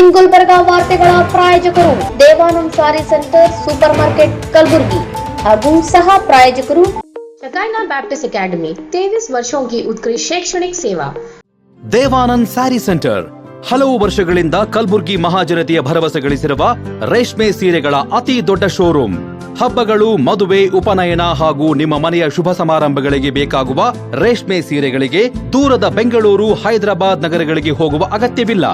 ಇನ್ ಗುಲ್ಬರ್ಗಾ ವಾರ್ತೆಗಳ ಪ್ರಾಯೋಜಕರು ದೇವಾನಂದ್ ಸಾರಿ centre super market Kalaburagi ಹಾಗೂ सह प्रायोजकರು शकाइना बैप्टिस्ट अकेडमी 23 वर्षों की उत्कृष्ट शैक्षणिक सेवा। ದೇವಾನಂದ್ ಸ್ಯಾರಿ ಸೆಂಟರ್ ಹಲವು ವರ್ಷಗಳಿಂದ ಕಲಬುರ್ಗಿ ಮಹಾಜನತೆಯ ಭರವಸೆ ಗಳಿಸಿರುವ ರೇಷ್ಮೆ ಸೀರೆಗಳ ಅತಿ ದೊಡ್ಡ ಶೋರೂಮ್. ಹಬ್ಬಗಳು, ಮದುವೆ, ಉಪನಯನ ಹಾಗೂ ನಿಮ್ಮ ಮನೆಯ ಶುಭ ಸಮಾರಂಭಗಳಿಗೆ ಬೇಕಾಗುವ ರೇಷ್ಮೆ ಸೀರೆಗಳಿಗೆ ದೂರದ ಬೆಂಗಳೂರು, ಹೈದರಾಬಾದ್ ನಗರಗಳಿಗೆ ಹೋಗುವ ಅಗತ್ಯವಿಲ್ಲ.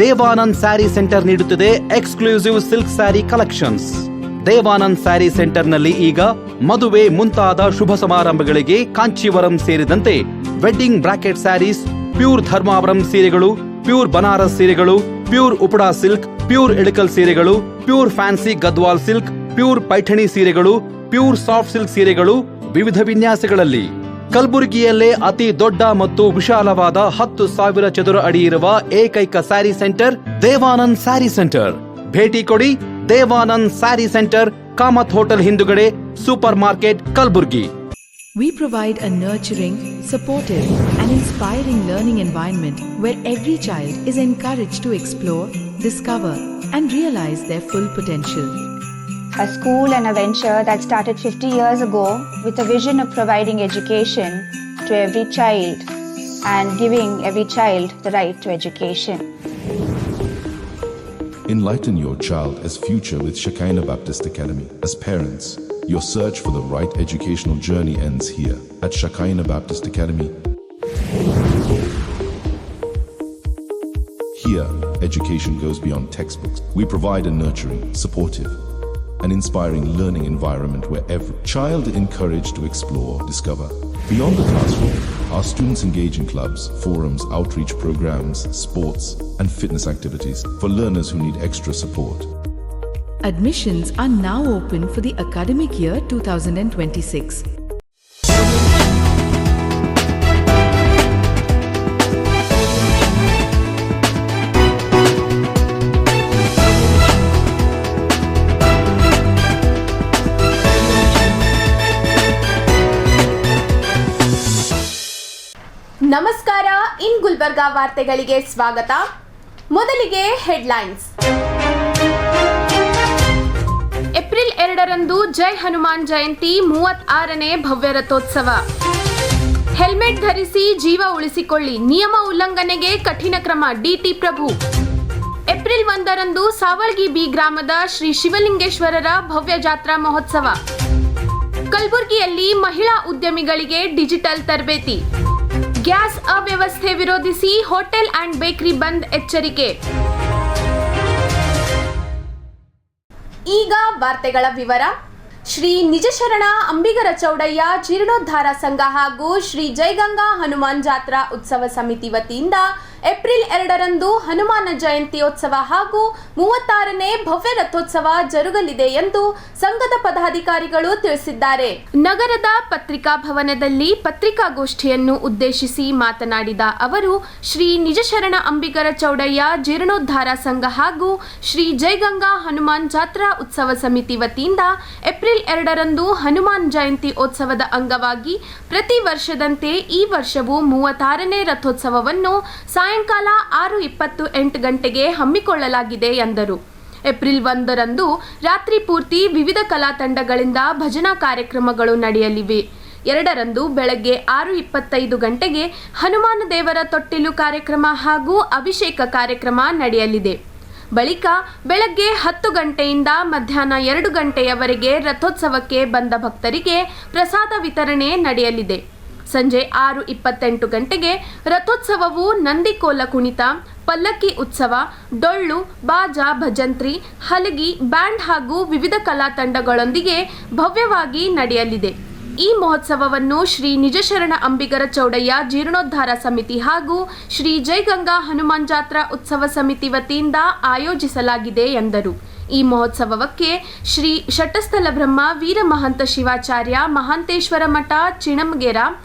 ದೇವಾನಂದ್ ಸ್ಯಾರಿ ಸೆಂಟರ್ ನೀಡುತ್ತದೆ exclusive silk saree collections. Devanand saree ಸೆಂಟರ್ನಲ್ಲಿ ಈಗ ಮದುವೆ ಮುಂತಾದ ಶುಭ ಸಮಾರಂಭಗಳಿಗೆ ಕಾಂಚೀವರಂ ಸೇರಿದಂತೆ wedding brocade sarees, pure Dharmavaram ಸೀರೆಗಳು, ಪ್ಯೂರ್ ಬನಾರಸ್ ಸೀರೆಗಳು, pure Uppada silk, pure Ilkal ಸೀರೆಗಳು, pure fancy Gadwal silk, pure Paithani ಸೀರೆಗಳು, ಪ್ಯೂರ್ ಸಾಫ್ಟ್ ಸಿಲ್ಕ್ ಸೀರೆಗಳು ವಿವಿಧ ವಿನ್ಯಾಸಗಳಲ್ಲಿ. ಕಲಬುರಗಿಯಲ್ಲೇ ಅತಿ ದೊಡ್ಡ ಮತ್ತು ವಿಶಾಲವಾದ 10,000 ಚದುರ ಅಡಿ ಇರುವ ಏಕೈಕ ಸ್ಯಾರಿ ಸೆಂಟರ್ ದೇವಾನಂದ್ ಸ್ಯಾರಿ ಸೆಂಟರ್. ಭೇಟಿ ಕೊಡಿ. ದೇವಾನಂದ್ ಸ್ಯಾರಿ ಸೆಂಟರ್, ಕಾಮತ್ ಹೋಟೆಲ್ ಹಿಂದುಗಡೆ, super market, Kalaburagi. We provide a nurturing, supportive and inspiring learning environment where every child is encouraged to explore, discover and realize their full potential. A school and a venture that started 50 years ago with a vision of providing education to every child and giving every child the right to education. Enlighten your child as future with Shekinah Baptist Academy. As parents, your search for the right educational journey ends here at Shekinah Baptist Academy. Here, education goes beyond textbooks. We provide a nurturing, supportive, and inspiring learning environment where every child is encouraged to explore, discover. Beyond the classroom, our students engage in clubs, forums, outreach programs, sports, and fitness activities for learners who need extra support. Admissions are now open for the academic year 2026. ನಮಸ್ಕಾರ, ಇನ್ ಗುಲ್ಬರ್ಗಾ ವಾರ್ತೆಗಳಿಗೆ ಸ್ವಾಗತ. ಮೊದಲಿಗೆ headlines. April 2ರಂದು ಜೈ ಹನುಮಾನ್ ಜಯಂತಿ, 36ನೇ ಭವ್ಯ ರಥೋತ್ಸವ. Helmet ಧರಿಸಿ ಜೀವ ಉಳಿಸಿಕೊಳ್ಳಿ, ನಿಯಮ ಉಲ್ಲಂಘನೆಗೆ ಕಠಿಣ ಕ್ರಮ, ಡಿಟಿ ಪ್ರಭು. ಏಪ್ರಿಲ್ 1ರಂದು ಸಾವಳ್ಗಿ ಬಿ ಗ್ರಾಮದ ಶ್ರೀ ಶಿವಲಿಂಗೇಶ್ವರರ ಭವ್ಯ ಜಾತ್ರಾ ಮಹೋತ್ಸವ. ಕಲಬುರಗಿಯಲ್ಲಿ ಮಹಿಳಾ ಉದ್ಯಮಿಗಳಿಗೆ ಡಿಜಿಟಲ್ ತರಬೇತಿ. ಗ್ಯಾಸ್ ಅವ್ಯವಸ್ಥೆ ವಿರೋಧಿಸಿ ಹೋಟೆಲ್ ಅಂಡ್ ಬೇಕರಿ ಬಂದ್ ಎಚ್ಚರಿಕೆ. ಈಗ ವಾರ್ತೆಗಳ ವಿವರ. ಶ್ರೀ ನಿಜಶರಣ ಅಂಬಿಗರ ಚೌಡಯ್ಯ ಜೀರ್ಣೋದ್ಧಾರ ಸಂಘ ಹಾಗೂ ಶ್ರೀ ಜಯಗಂಗಾ ಹನುಮಾನ್ ಜಾತ್ರಾ ಉತ್ಸವ ಸಮಿತಿ ವತಿಯಿಂದ ಏಪ್ರಿಲ್ 2ರಂದು ಹನುಮಾನ ಜಯಂತ್ಯೋತ್ಸವ ಹಾಗೂ 36ನೇ ಭವ್ಯ ರಥೋತ್ಸವ ಜರುಗಲಿದೆ ಎಂದು ಸಂಘದ ಪದಾಧಿಕಾರಿಗಳು ತಿಳಿಸಿದ್ದಾರೆ. ನಗರದ ಪತ್ರಿಕಾ ಭವನದಲ್ಲಿ ಪತ್ರಿಕಾಗೋಷ್ಠಿಯನ್ನು ಉದ್ದೇಶಿಸಿ ಮಾತನಾಡಿದ ಅವರು, ಶ್ರೀ ನಿಜಶರಣ ಅಂಬಿಗರ ಚೌಡಯ್ಯ ಜೀರ್ಣೋದ್ಧಾರ ಸಂಘ ಹಾಗೂ ಶ್ರೀ ಜಯಗಂಗಾ ಹನುಮಾನ್ ಜಾತ್ರಾ ಉತ್ಸವ ಸಮಿತಿ ವತಿಯಿಂದ ಏಪ್ರಿಲ್ 2ರಂದು ಹನುಮಾನ್ ಜಯಂತಿ ಉತ್ಸವದ ಅಂಗವಾಗಿ ಪ್ರತಿ ವರ್ಷದಂತೆ ಈ ವರ್ಷವೂ 36ನೇ ರಥೋತ್ಸವವನ್ನು ಸಾಯಂಕಾಲ 6:28 ಗಂಟೆಗೆ ಹಮ್ಮಿಕೊಳ್ಳಲಾಗಿದೆ ಎಂದರು. ಏಪ್ರಿಲ್ 1ರಂದು ರಾತ್ರಿ ಪೂರ್ತಿ ವಿವಿಧ ಕಲಾ ತಂಡಗಳಿಂದ ಭಜನಾ ಕಾರ್ಯಕ್ರಮಗಳು ನಡೆಯಲಿವೆ. 2ರಂದು ಬೆಳಗ್ಗೆ 6:25 ಗಂಟೆಗೆ ಹನುಮಾನ ದೇವರ ತೊಟ್ಟಿಲು ಕಾರ್ಯಕ್ರಮ ಹಾಗೂ ಅಭಿಷೇಕ ಕಾರ್ಯಕ್ರಮ ನಡೆಯಲಿದೆ. ಬಳಿಕ ಬೆಳಗ್ಗೆ 10 ಗಂಟೆಯಿಂದ ಮಧ್ಯಾಹ್ನ 2 ಗಂಟೆಯವರೆಗೆ ರಥೋತ್ಸವಕ್ಕೆ ಬಂದ ಭಕ್ತರಿಗೆ ಪ್ರಸಾದ ವಿತರಣೆ ನಡೆಯಲಿದೆ. ಸಂಜೆ 6:28 ಗಂಟೆಗೆ ರಥೋತ್ಸವವು ನಂದಿಕೋಲ ಕುಣಿತ, ಪಲ್ಲಕ್ಕಿ ಉತ್ಸವ, ಡೊಳ್ಳು, ಬಾಜಾ, ಭಜಂತ್ರಿ, ಹಲಗಿ, ಬ್ಯಾಂಡ್ ಹಾಗೂ ವಿವಿಧ ಕಲಾ ತಂಡಗಳೊಂದಿಗೆ ಭವ್ಯವಾಗಿ ನಡೆಯಲಿದೆ. ಈ ಮಹೋತ್ಸವವನ್ನು ಶ್ರೀ ನಿಜಶರಣ ಅಂಬಿಗರ ಚೌಡಯ್ಯ ಜೀರ್ಣೋದ್ಧಾರ ಸಮಿತಿ ಹಾಗೂ ಶ್ರೀ ಜಯಗಂಗಾ ಹನುಮಾನ್ ಜಾತ್ರಾ ಉತ್ಸವ ಸಮಿತಿ ವತಿಯಿಂದ ಆಯೋಜಿಸಲಾಗಿದೆ ಎಂದರು. ಈ ಮಹೋತ್ಸವಕ್ಕೆ ಶ್ರೀ ಶಟಸ್ಥಲ ಬ್ರಹ್ಮ ವೀರ ಮಹಂತ ಶಿವಾಚಾರ್ಯ ಮಹಾಂತೇಶ್ವರ ಮಠ ಚಿಣಮಗೇರ,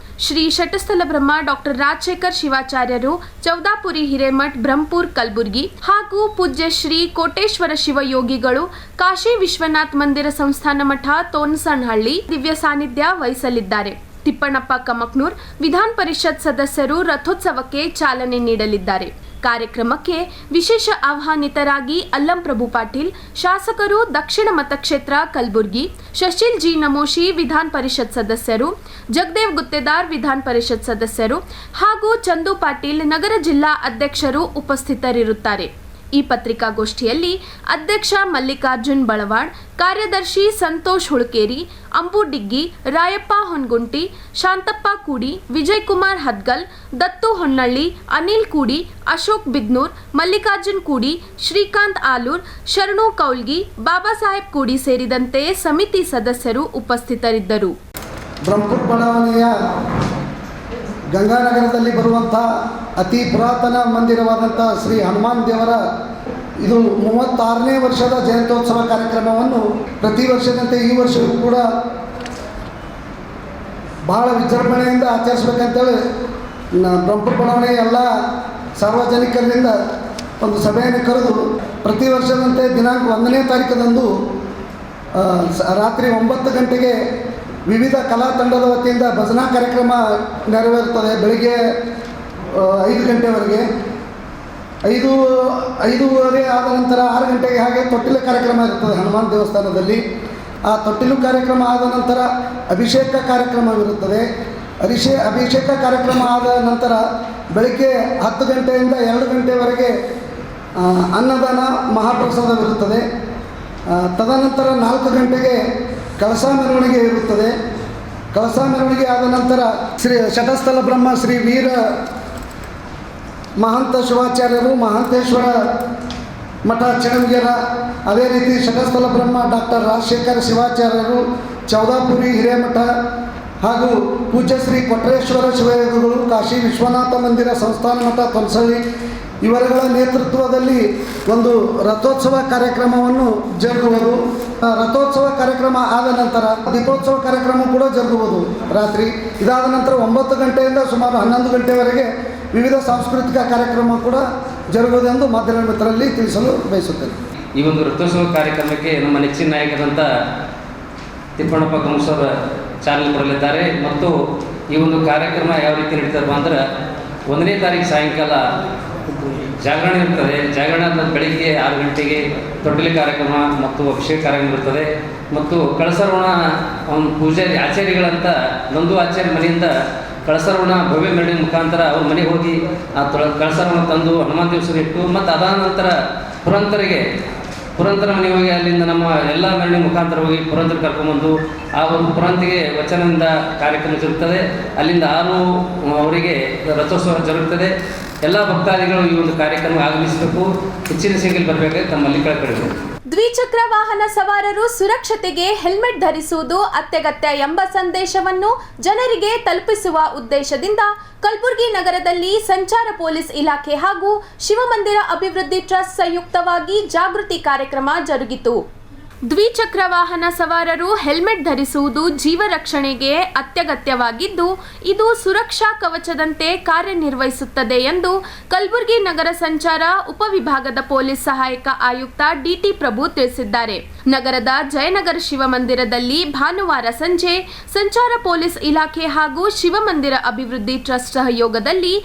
ಶ್ರೀ ಶಟಸ್ಥಲ ಬ್ರಹ್ಮ ಡಾಕ್ಟರ್ ರಾಜಶೇಖರ್ ಶಿವಾಚಾರ್ಯರು ಚೌದಾಪುರಿ ಹಿರೇಮಠ್ ಬ್ರಹ್ಮಪುರ್ ಕಲಬುರ್ಗಿ ಹಾಗೂ ಪೂಜ್ಯ ಶ್ರೀ ಕೋಟೇಶ್ವರ ಶಿವಯೋಗಿಗಳು ಕಾಶಿ ವಿಶ್ವನಾಥ್ ಮಂದಿರ ಸಂಸ್ಥಾನ ಮಠ ತೋನಸನಹಳ್ಳಿ ದಿವ್ಯ ಸಾನ್ನಿಧ್ಯ ವಹಿಸಲಿದ್ದಾರೆ. ತಿಪ್ಪಣ್ಣಪ್ಪ ಕಮಕ್ನೂರ್ ವಿಧಾನ ಪರಿಷತ್ ಸದಸ್ಯರು ರಥೋತ್ಸವಕ್ಕೆ ಚಾಲನೆ ನೀಡಲಿದ್ದಾರೆ. ಕಾರ್ಯಕ್ರಮಕ್ಕೆ ವಿಶೇಷ ಆಹ್ವಾನಿತರಾಗಿ ಅಲ್ಲಂ ಪ್ರಭು ಪಾಟೀಲ್, ಶಾಸಕರು ದಕ್ಷಿಣ ಮತಕ್ಷೇತ್ರ ಕಲಬುರಗಿ, ಶಶಿಲ್ ಜಿ ನಮೋಶಿ ವಿಧಾನ ಪರಿಷತ್ ಸದಸ್ಯರು, ಜಗದೇವ್ ಗುತ್ತೇದಾರ್ ವಿಧಾನ ಪರಿಷತ್ ಸದಸ್ಯರು ಹಾಗೂ ಚಂದು ಪಾಟೀಲ್ ನಗರ ಜಿಲ್ಲಾ ಅಧ್ಯಕ್ಷರು ಉಪಸ್ಥಿತರಿರುತ್ತಾರೆ. ಈ ಪತ್ರಿಕಾಗೋಷ್ಠಿಯಲ್ಲಿ ಅಧ್ಯಕ್ಷ ಮಲ್ಲಿಕಾರ್ಜುನ್ ಬಳವಾಡ್, ಕಾರ್ಯದರ್ಶಿ ಸಂತೋಷ್ ಹುಳ್ಕೇರಿ, ಅಂಬು ಡಿಗ್ಗಿ, ರಾಯಪ್ಪ ಹೊನ್ಗುಂಟಿ, ಶಾಂತಪ್ಪ ಕೂಡಿ, ವಿಜಯಕುಮಾರ್ ಹದ್ಗಲ್, ದತ್ತು ಹೊನ್ನಳ್ಳಿ, ಅನಿಲ್ ಕೂಡಿ, ಅಶೋಕ್ ಬಿದ್ನೂರ್, ಮಲ್ಲಿಕಾರ್ಜುನ್ ಕೂಡಿ, ಶ್ರೀಕಾಂತ್ ಆಲೂರ್, ಶರಣು ಕೌಲ್ಗಿ, ಬಾಬಾ ಸಾಹೇಬ್ ಕೂಡಿ ಸೇರಿದಂತೆ ಸಮಿತಿ ಸದಸ್ಯರು ಉಪಸ್ಥಿತರಿದ್ದರು. ಬ್ರಹ್ಮಪುರ ಬಡಾವಣೆಯ ಗಂಗಾನಗರದಲ್ಲಿ ಬರುವಂಥ ಅತಿ ಪುರಾತನ ಮಂದಿರವಾದಂಥ ಶ್ರೀ ಹನುಮಾನ್ ದೇವರ ಇದು 36ನೇ ವರ್ಷದ ಜಯಂತ್ಯೋತ್ಸವ ಕಾರ್ಯಕ್ರಮವನ್ನು ಪ್ರತಿ ವರ್ಷದಂತೆ ಈ ವರ್ಷವೂ ಕೂಡ ಬಹಳ ವಿಜೃಂಭಣೆಯಿಂದ ಆಚರಿಸಬೇಕಂತೇಳಿ ಬ್ರಹ್ಮಪುರ ಬಡಾವಣೆಯ ಎಲ್ಲ ಸಾರ್ವಜನಿಕರಿಂದ ಒಂದು ಸಭೆಯನ್ನು ಕರೆದು ಪ್ರತಿ ವರ್ಷದಂತೆ ದಿನಾಂಕ 1ನೇ ತಾರೀಕದಂದು ರಾತ್ರಿ 9 ಗಂಟೆಗೆ ವಿವಿಧ ಕಲಾ ತಂಡದ ವತಿಯಿಂದ ಭಜನಾ ಕಾರ್ಯಕ್ರಮ ನೆರವೇರುತ್ತದೆ. ಬೆಳಿಗ್ಗೆ 5 ಗಂಟೆವರೆಗೆ 5:30 ಆದ ನಂತರ 6 ಗಂಟೆಗೆ ಹಾಗೆ ತೊಟ್ಟಿಲು ಕಾರ್ಯಕ್ರಮ ಇರುತ್ತದೆ ಹನುಮಾನ್ ದೇವಸ್ಥಾನದಲ್ಲಿ. ಆ ತೊಟ್ಟಿಲು ಕಾರ್ಯಕ್ರಮ ಆದ ನಂತರ ಅಭಿಷೇಕ ಕಾರ್ಯಕ್ರಮವಿರುತ್ತದೆ. ಅಭಿಷೇಕ ಕಾರ್ಯಕ್ರಮ ಆದ ನಂತರ ಬೆಳಿಗ್ಗೆ 10 ಗಂಟೆಯಿಂದ 2 ಗಂಟೆವರೆಗೆ ಅನ್ನದಾನ ಮಹಾಪ್ರಸಾದವಿರುತ್ತದೆ. ತದನಂತರ 4 ಗಂಟೆಗೆ ಕಳಸ ಮೆರವಣಿಗೆ ಇರುತ್ತದೆ. ಕಳಸ ಮೆರವಣಿಗೆ ಆದ ನಂತರ ಶ್ರೀ ಶಟಸ್ಥಲ ಬ್ರಹ್ಮ ಶ್ರೀ ವೀರ ಮಹಂತ ಶಿವಾಚಾರ್ಯರು, ಮಹಾಂತೇಶ್ವರ ಮಠ ಚಳಂಗೇರ, ಅದೇ ರೀತಿ ಶಟಸ್ಥಲ ಬ್ರಹ್ಮ ಡಾಕ್ಟರ್ ರಾಜಶೇಖರ ಶಿವಾಚಾರ್ಯರು, ಚೌದಾಪುರಿ ಹಿರೇಮಠ ಹಾಗೂ ಪೂಜ್ಯ ಶ್ರೀ ಕೊಟ್ರೇಶ್ವರ ಶಿವಯೋಗಿಗಳು, ಕಾಶಿ ವಿಶ್ವನಾಥ ಮಂದಿರ ಸಂಸ್ಥಾನ ಮಠ ತೊಲಸಳ್ಳಿ ಇವರುಗಳ ನೇತೃತ್ವದಲ್ಲಿ ಒಂದು ರಥೋತ್ಸವ ಕಾರ್ಯಕ್ರಮವನ್ನು ಜರುಗುವುದು. ರಥೋತ್ಸವ ಕಾರ್ಯಕ್ರಮ ಆದ ನಂತರ ದೀಪೋತ್ಸವ ಕಾರ್ಯಕ್ರಮ ಕೂಡ ಜರುಗುವುದು ರಾತ್ರಿ. ಇದಾದ ನಂತರ 9 ಗಂಟೆಯಿಂದ ಸುಮಾರು 11 ಗಂಟೆವರೆಗೆ ವಿವಿಧ ಸಾಂಸ್ಕೃತಿಕ ಕಾರ್ಯಕ್ರಮ ಕೂಡ ಜರುಗುವುದೆಂದು ಮಾಧ್ಯಮ ಮಿತ್ರರಲ್ಲಿ ತಿಳಿಸಲು ಬಯಸುತ್ತೇನೆ. ಈ ಒಂದು ರಥೋತ್ಸವ ಕಾರ್ಯಕ್ರಮಕ್ಕೆ ನಮ್ಮ ನೆಚ್ಚಿನ ನಾಯಕರಂಥ ತಿಪ್ಪಣ್ಣಪ್ಪ ಗಂಗಸರ ಚಾಲನೆ ಕೊಡಲಿದ್ದಾರೆ. ಮತ್ತು ಈ ಒಂದು ಕಾರ್ಯಕ್ರಮ ಯಾವ ರೀತಿ ನಡೀತದಪ್ಪ ಅಂದ್ರೆ 1ನೇ ತಾರೀಕು ಸಾಯಂಕಾಲ ಜಾಗರಣೆ ಇರ್ತದೆ. ಜಾಗರಣೆ ಆದ ಬೆಳಿಗ್ಗೆ 6 ಗಂಟೆಗೆ ತೊಟ್ಟಿಲು ಕಾರ್ಯಕ್ರಮ ಮತ್ತು ಅಭಿಷೇಕ ಕಾರ್ಯಕ್ರಮ ಇರ್ತದೆ. ಮತ್ತು ಕಳಸರೋಣ ಒಂದು ಪೂಜಾರಿ ಆಚಾರ್ಯಗಳಂತ ನಂದು ಆಚಾರ್ಯ ಮನೆಯಿಂದ ಕಳಸರೋಣ ಭವ್ಯ ಮೆರವಣಿಗೆ ಮುಖಾಂತರ ಅವ್ರ ಮನೆಗೆ ಹೋಗಿ ಆ ಕಳಸರೋಣ ತಂದು ಹನುಮಾನ್ ದೇವಸ್ಥಾನ ಇಟ್ಟು ಮತ್ತು ಅದಾದ ನಂತರ ಪುರಂತರ ಮನೆಗೆ ಹೋಗಿ ಅಲ್ಲಿಂದ ನಮ್ಮ ಎಲ್ಲ ಮೆರವಣಿಗೆ ಮುಖಾಂತರ ಹೋಗಿ ಪುರಂತರ ಕರ್ಕೊಂಡ್ಬಂದು ಆ ಒಂದು ಪುರಂತಿಗೆ ವಚನದಿಂದ ಕಾರ್ಯಕ್ರಮ ಜರುಗುತ್ತದೆ. ಅಲ್ಲಿಂದ 6 ಅವರಿಗೆ ರಥೋತ್ಸವ ಜರುಗುತ್ತದೆ. ಎಲ್ಲ ಭಕ್ತಾದಿಗಳು ಈ ಒಂದು ಕಾರ್ಯಕ್ರಮ ಆಗಮಿಸಬೇಕು, ಹೆಚ್ಚಿನ ಸಂಖ್ಯೆಯಲ್ಲಿ ಬರಬೇಕಾಗಿ ತಮ್ಮಲ್ಲಿ ಕೇಳಿಕೊಳ್ಳಬೇಕು. ದ್ವಿಚಕ್ರ ವಾಹನ ಸವಾರರು ಸುರಕ್ಷತೆಗೆ ಹೆಲ್ಮೆಟ್ ಧರಿಸುವುದು ಅತ್ಯಗತ್ಯ ಎಂಬ ಸಂದೇಶವನ್ನು ಜನರಿಗೆ ತಲುಪಿಸುವ ಉದ್ದೇಶದಿಂದ ಕಲಬುರಗಿ ನಗರದಲ್ಲಿ ಸಂಚಾರ ಪೊಲೀಸ್ ಇಲಾಖೆ ಹಾಗೂ ಶಿವಮಂದಿರ ಅಭಿವೃದ್ಧಿ ಟ್ರಸ್ಟ್ ಸಂಯುಕ್ತವಾಗಿ ಜಾಗೃತಿ ಕಾರ್ಯಕ್ರಮ ಜರುಗಿತು. ದ್ವಿಚಕ್ರ ವಾಹನ ಸವಾರರು ಹೆಲ್ಮೆಟ್ ಧರಿಸುವುದು ಜೀವ ರಕ್ಷಣೆಗೆ ಅತ್ಯಗತ್ಯವಾಗಿದ್ದು ಇದು ಸುರಕ್ಷಾ ಕವಚದಂತೆ ಕಾರ್ಯನಿರ್ವಹಿಸುತ್ತದೆ ಎಂದು ಕಲಬುರಗಿ ನಗರ ಸಂಚಾರ ಉಪವಿಭಾಗದ ಪೊಲೀಸ್ ಸಹಾಯಕ ಆಯುಕ್ತ ಡಿಟಿ ಪ್ರಭು ತಿಳಿಸಿದ್ದಾರೆ. ನಗರದ ಜಯನಗರ ಶಿವಮಂದಿರದಲ್ಲಿ ಭಾನುವಾರ ಸಂಜೆ ಸಂಚಾರ ಪೊಲೀಸ್ ಇಲಾಖೆ ಹಾಗೂ ಶಿವಮಂದಿರ ಅಭಿವೃದ್ಧಿ ಟ್ರಸ್ಟ್ ಸಹಯೋಗದಲ್ಲಿ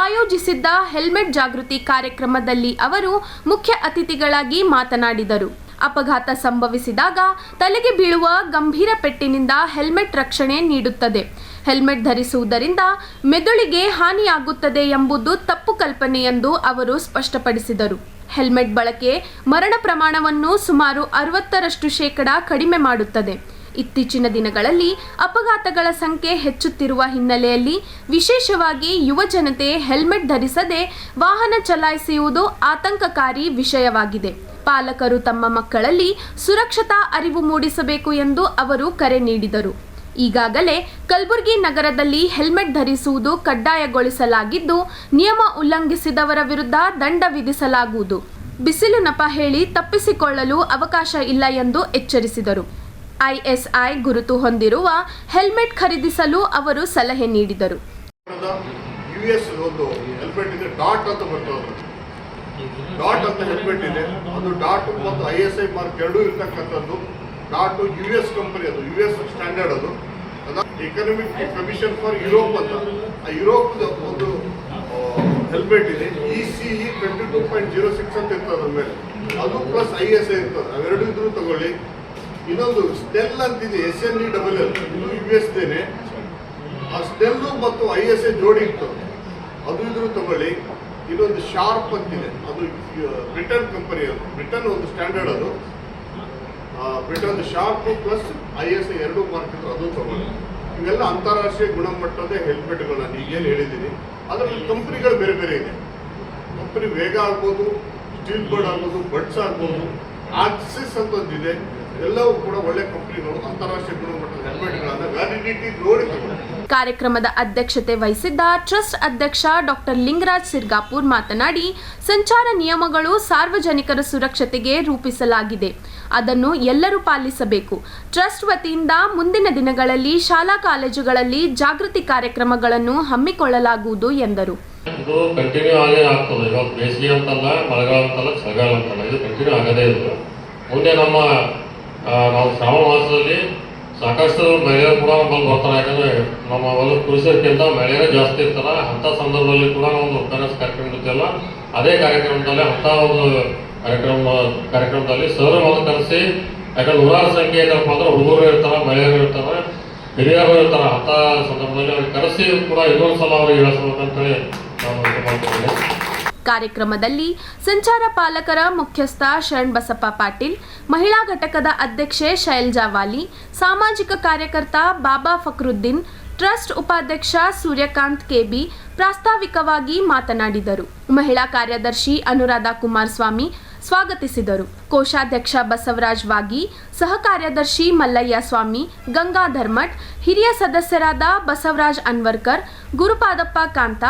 ಆಯೋಜಿಸಿದ್ದ ಹೆಲ್ಮೆಟ್ ಜಾಗೃತಿ ಕಾರ್ಯಕ್ರಮದಲ್ಲಿ ಅವರು ಮುಖ್ಯ ಅತಿಥಿಗಳಾಗಿ ಮಾತನಾಡಿದರು. ಅಪಘಾತ ಸಂಭವಿಸಿದಾಗ ತಲೆಗೆ ಬೀಳುವ ಗಂಭೀರ ಪೆಟ್ಟಿನಿಂದ ಹೆಲ್ಮೆಟ್ ರಕ್ಷಣೆ ನೀಡುತ್ತದೆ. ಹೆಲ್ಮೆಟ್ ಧರಿಸುವುದರಿಂದ ಮೆದುಳಿಗೆ ಹಾನಿಯಾಗುತ್ತದೆ ಎಂಬುದು ತಪ್ಪು ಕಲ್ಪನೆ ಎಂದು ಅವರು ಸ್ಪಷ್ಟಪಡಿಸಿದರು. ಹೆಲ್ಮೆಟ್ ಬಳಕೆ ಮರಣ ಪ್ರಮಾಣವನ್ನು ಸುಮಾರು 60% ಕಡಿಮೆ ಮಾಡುತ್ತದೆ. ಇತ್ತೀಚಿನ ದಿನಗಳಲ್ಲಿ ಅಪಘಾತಗಳ ಸಂಖ್ಯೆ ಹೆಚ್ಚುತ್ತಿರುವ ಹಿನ್ನೆಲೆಯಲ್ಲಿ ವಿಶೇಷವಾಗಿ ಯುವ ಜನತೆ ಹೆಲ್ಮೆಟ್ ಧರಿಸದೆ ವಾಹನ ಚಲಾಯಿಸುವುದು ಆತಂಕಕಾರಿ ವಿಷಯವಾಗಿದೆ. ಪಾಲಕರು ತಮ್ಮ ಮಕ್ಕಳಲ್ಲಿ ಸುರಕ್ಷತಾ ಅರಿವು ಮೂಡಿಸಬೇಕು ಎಂದು ಅವರು ಕರೆ ನೀಡಿದರು. ಈಗಾಗಲೇ ಕಲಬುರಗಿ ನಗರದಲ್ಲಿ ಹೆಲ್ಮೆಟ್ ಧರಿಸುವುದು ಕಡ್ಡಾಯಗೊಳಿಸಲಾಗಿದ್ದು ನಿಯಮ ಉಲ್ಲಂಘಿಸಿದವರ ವಿರುದ್ಧ ದಂಡ ವಿಧಿಸಲಾಗುವುದು. ಬಿಸಿಲು ನೆಪ ಹೇಳಿ ತಪ್ಪಿಸಿಕೊಳ್ಳಲು ಅವಕಾಶ ಇಲ್ಲ ಎಂದು ಎಚ್ಚರಿಸಿದರು. ISI ಗುರುತು ಹೊಂದಿರುವ ಹೆಲ್ಮೆಟ್ ಖರೀದಿಸಲು ಅವರು ಸಲಹೆ ನೀಡಿದರು. US ಒಂದು ಹೆಲ್ಮೆಟ್ ಇದೆ, ಡಾಟ್ ಅಂತ ಬರ್ತದೆ. ಡಾಟ್ ಅಂತ ಹೆಲ್ಮೆಟ್ ಇದೆ, ಅದು ಡಾಟ್ ಮತ್ತು ISI ಮಾರ್ಕ್ ಎರಡೂ ಇರ್ತಕ್ಕಂಥದ್ದು. ಡಾಟ್ US ಕಂಪನಿ, ಅದು US ಸ್ಟ್ಯಾಂಡರ್ಡ್. ಅದು ಎಕನಾಮಿಕ್ ಕಮಿಷನ್ ಫಾರ್ ಯುರೋಪ್ ಅಂತ, ಆ ಯುರೋಪ್ ಒಂದು ಹೆಲ್ಮೆಟ್ ಇದೆ. ECE 22.06 ಅಂತ ಇರ್ತದೆ ಅದ್ರ ಮೇಲೆ, ಅದು ಪ್ಲಸ್ ISA ಇರ್ತದೆ. ಅವೆರಡು ಇದ್ರೂ ತಗೊಳ್ಳಿ. ಇನ್ನೊಂದು ಸ್ಟೆಲ್ ಅಂತಿದೆ, SNELL, ಇದು US ದೇನೆ. ಆ ಸ್ಟೆಲ್ಲು ಮತ್ತು ISA ಜೋಡಿ ಇರ್ತದೆ, ಅದು ಇದ್ರೂ ತಗೊಳ್ಳಿ. ಇನ್ನೊಂದು ಶಾರ್ಪ್ ಅಂತಿದೆ, ಅದು ಬ್ರಿಟನ್ ಕಂಪನಿ, ಅದು ಬ್ರಿಟನ್ ಒಂದು ಸ್ಟ್ಯಾಂಡರ್ಡ್, ಅದು ಬ್ರಿಟನ್ ಶಾರ್ಪ್ ಪ್ಲಸ್ ISA ಎರಡು ಮಾರ್ಕ್ ಇತ್ತು, ಅದು ತಗೊಳ್ಳಿ. ಇವೆಲ್ಲ ಅಂತಾರಾಷ್ಟ್ರೀಯ ಗುಣಮಟ್ಟದ ಹೆಲ್ಮೆಟ್ಗಳು ನಾನು ಈಗೇನು ಹೇಳಿದ್ದೀನಿ. ಅದರಲ್ಲಿ ಕಂಪ್ನಿಗಳು ಬೇರೆ ಬೇರೆ ಇದೆ. ಕಂಪ್ನಿ ವೇಗ ಆಗ್ಬೋದು, ಸ್ಟೀಲ್ ಬೋರ್ಡ್ ಆಗ್ಬೋದು, ಬಡ್ಸ್ ಆಗ್ಬೋದು, ಆಕ್ಸಿಸ್ ಅಂತ ಒಂದಿದೆ. ಎಲ್ಲವೂ ಕೂಡ ಒಳ್ಳೆ ಕಂಪ್ನಿಗಳು, ಅಂತಾರಾಷ್ಟ್ರೀಯ ಗುಣಮಟ್ಟದ ಹೆಲ್ಮೆಟ್ಗಳನ್ನು ವ್ಯಾಲಿಡಿಟಿ ನೋಡಿ ತಗೊಳ್ಳಿ. ಕಾರ್ಯಕ್ರಮದ ಅಧ್ಯಕ್ಷತೆ ವಹಿಸಿದ್ದ ಟ್ರಸ್ಟ್ ಅಧ್ಯಕ್ಷ ಡಾಕ್ಟರ್ ಲಿಂಗರಾಜ್ ಸಿರ್ಗಾಪುರ್ ಮಾತನಾಡಿ, ಸಂಚಾರ ನಿಯಮಗಳು ಸಾರ್ವಜನಿಕರ ಸುರಕ್ಷತೆಗೆ ರೂಪಿಸಲಾಗಿದೆ, ಅದನ್ನು ಎಲ್ಲರೂ ಪಾಲಿಸಬೇಕು. ಟ್ರಸ್ಟ್ ವತಿಯಿಂದ ಮುಂದಿನ ದಿನಗಳಲ್ಲಿ ಶಾಲಾ ಕಾಲೇಜುಗಳಲ್ಲಿ ಜಾಗೃತಿ ಕಾರ್ಯಕ್ರಮಗಳನ್ನು ಹಮ್ಮಿಕೊಳ್ಳಲಾಗುವುದು ಎಂದರು. ಇದು ಕಂಟಿನ್ಯೂ ಆಗೇ ಆಗ್ತದೆ. ಇವಾಗ ಬೇಸಿಗೆ ಅಂತಲ್ಲ, ಮಳೆಗಾಲ ಅಂತಲ್ಲ, ಚಳಿಗಾಲ ಅಂತಲ್ಲ, ಇದು ಕಂಟಿನ್ಯೂ ಆಗದೇ ಇರ್ತದೆ. ಮುಂದೆ ನಾವು ಶ್ರಾವಣ ಮಾಸದಲ್ಲಿ ಸಾಕಷ್ಟು ಮಹಿಳೆಯರು ಕೂಡ ಬಂದು ಬರ್ತಾರೆ. ಯಾಕಂದರೆ ನಮ್ಮ ಹೊಲದ ಕೃಷಿಕ್ಕಿಂತ ಮಹಿಳೆಯರೇ ಜಾಸ್ತಿ ಇರ್ತಾರೆ. ಅಂಥ ಸಂದರ್ಭದಲ್ಲಿ ಕೂಡ ಒಂದು ಅವೇರ್ನೆಸ್ ಕಾರ್ಯಕ್ರಮ ಇರುತ್ತಲ್ಲ, ಅದೇ ಕಾರ್ಯಕ್ರಮದಲ್ಲಿ ಅಂಥ ಒಂದು ಕಾರ್ಯಕ್ರಮದಲ್ಲಿ ಸರ್ ಒಂದು ಕರೆಸಿ, ಯಾಕಂದ್ರೆ ನೂರಾರು ಸಂಖ್ಯೆ ಏನಪ್ಪ ಅಂದ್ರೆ ಹುಡುಗರು ಇರ್ತಾರೆ, ಮಹಿಳೆಯರು ಇರ್ತಾರೆ, ಹಿರಿಯರು ಇರ್ತಾರೆ. ಅಂಥ ಸಂದರ್ಭದಲ್ಲಿ ಅವ್ರಿಗೆ ಕರೆಸಿ ಕೂಡ ಇನ್ನೊಂದು ಸಲ ಅವ್ರಿಗೆ ಹೇಳಿಸ್ಬೇಕಂತೇಳಿ ನಾನು ಇದು ಮಾಡ್ತಿದ್ದೇನೆ. ಕಾರ್ಯಕ್ರಮದಲ್ಲಿ ಸಂಚಾರ ಪಾಲಕರ ಮುಖ್ಯಸ್ಥ ಶರಣ್ ಬಸಪ್ಪ ಪಾಟೀಲ್, ಮಹಿಳಾ ಘಟಕದ ಅಧ್ಯಕ್ಷೆ ಶೈಲಜಾ ವಾಲಿ, ಸಾಮಾಜಿಕ ಕಾರ್ಯಕರ್ತ ಬಾಬಾ ಫಕ್ರುದ್ದೀನ್, ಟ್ರಸ್ಟ್ ಉಪಾಧ್ಯಕ್ಷ ಸೂರ್ಯಕಾಂತ್ ಕೆಬಿ ಪ್ರಾಸ್ತಾವಿಕವಾಗಿ ಮಾತನಾಡಿದರು. ಮಹಿಳಾ ಕಾರ್ಯದರ್ಶಿ ಅನುರಾಧ ಕುಮಾರಸ್ವಾಮಿ ಸ್ವಾಗತಿಸಿದರು. ಕೋಶಾಧ್ಯಕ್ಷ ಬಸವರಾಜ್ ವಾಗಿ, ಸಹ ಕಾರ್ಯದರ್ಶಿ ಮಲ್ಲಯ್ಯ ಸ್ವಾಮಿ, ಗಂಗಾಧರ್ ಮಠ್, ಹಿರಿಯ ಸದಸ್ಯರಾದ ಬಸವರಾಜ್ ಅನ್ವರ್ಕರ್, ಗುರುಪಾದಪ್ಪ ಕಾಂತ,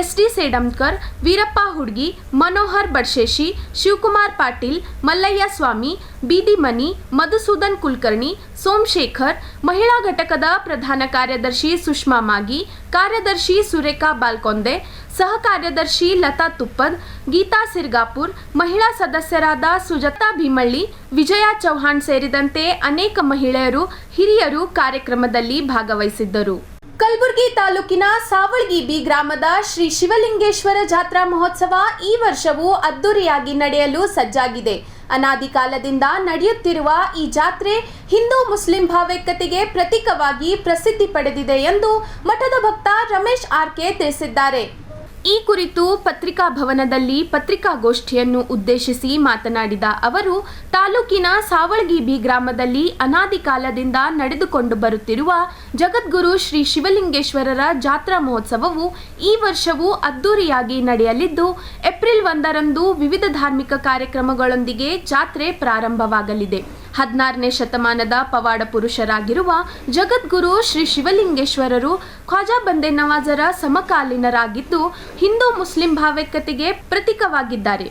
SD ಸೇಡಂಕರ್, ವೀರಪ್ಪ ಹುಡ್ಗಿ, ಮನೋಹರ್ ಬಡ್ಶೇಶಿ, ಶಿವಕುಮಾರ್ ಪಾಟೀಲ್, ಮಲ್ಲಯ್ಯ ಸ್ವಾಮಿ, ಬೀದಿ ಮನಿ, ಮಧುಸೂದನ್ ಕುಲಕರ್ಣಿ, ಸೋಮಶೇಖರ್, ಮಹಿಳಾ ಘಟಕದ ಪ್ರಧಾನ ಕಾರ್ಯದರ್ಶಿ ಸುಷ್ಮಾ ಮಾಗಿ, ಕಾರ್ಯದರ್ಶಿ ಸುರೇಖಾ ಬಾಲ್ಕೊಂದೆ, ಸಹ ಕಾರ್ಯದರ್ಶಿ ಲತಾ ತುಪ್ಪದ್, ಗೀತಾ ಸಿರ್ಗಾಪುರ್, ಮಹಿಳಾ ಸದಸ್ಯರಾದ ಸುಜಾತಾ ಭೀಮಳ್ಳಿ, ವಿಜಯ ಚೌಹಾಣ್ ಸೇರಿದಂತೆ ಅನೇಕ ಮಹಿಳೆಯರು, ಹಿರಿಯರು ಕಾರ್ಯಕ್ರಮದಲ್ಲಿ ಭಾಗವಹಿಸಿದ್ದರು. ಕಲಬುರಗಿ ತಾಲೂಕಿನ ಸಾವಳಗಿ ಬಿ ಗ್ರಾಮದ ಶ್ರೀ ಶಿವಲಿಂಗೇಶ್ವರ ಜಾತ್ರಾ ಮಹೋತ್ಸವ ಈ ವರ್ಷವೂ ಅದ್ದೂರಿಯಾಗಿ ನಡೆಯಲು ಸಜ್ಜಾಗಿದೆ. ಅನಾದಿ ಕಾಲದಿಂದ ನಡೆಯುತ್ತಿರುವ ಈ ಜಾತ್ರೆ ಹಿಂದೂ ಮುಸ್ಲಿಂ ಭಾವೈಕ್ಯತೆಗೆ ಪ್ರತೀಕವಾಗಿ ಪ್ರಸಿದ್ಧಿ ಪಡೆದಿದೆ ಎಂದು ಮಠದ ಭಕ್ತ ರಮೇಶ್ ಆರ್ಕೆ ತಿಳಿಸಿದ್ದಾರೆ. ಈ ಕುರಿತು ಪತ್ರಿಕಾ ಭವನದಲ್ಲಿ ಪತ್ರಿಕಾಗೋಷ್ಠಿಯನ್ನು ಉದ್ದೇಶಿಸಿ ಮಾತನಾಡಿದ ಅವರು, ತಾಲೂಕಿನ ಸಾವಳಗಿ ಬಿ ಗ್ರಾಮದಲ್ಲಿ ಅನಾದಿ ಕಾಲದಿಂದ ನಡೆದುಕೊಂಡು ಬರುತ್ತಿರುವ ಜಗದ್ಗುರು ಶ್ರೀ ಶಿವಲಿಂಗೇಶ್ವರರ ಜಾತ್ರಾ ಮಹೋತ್ಸವವು ಈ ವರ್ಷವೂ ಅದ್ದೂರಿಯಾಗಿ ನಡೆಯಲಿದ್ದು, ಏಪ್ರಿಲ್ 1ರಂದು ವಿವಿಧ ಧಾರ್ಮಿಕ ಕಾರ್ಯಕ್ರಮಗಳೊಂದಿಗೆ ಜಾತ್ರೆ ಪ್ರಾರಂಭವಾಗಲಿದೆ. 16ನೇ ಶತಮಾನದ ಪವಾಡ ಪುರುಷರಾಗಿರುವ ಜಗದ್ಗುರು ಶ್ರೀ ಶಿವಲಿಂಗೇಶ್ವರರು ಖ್ವಾಜಾ ಬಂದೆ ನವಾಜರ ಸಮಕಾಲೀನರಾಗಿದ್ದು, ಹಿಂದೂ ಮುಸ್ಲಿಂ ಭಾವೈಕ್ಯತೆಗೆ ಪ್ರತೀಕವಾಗಿದ್ದಾರೆ.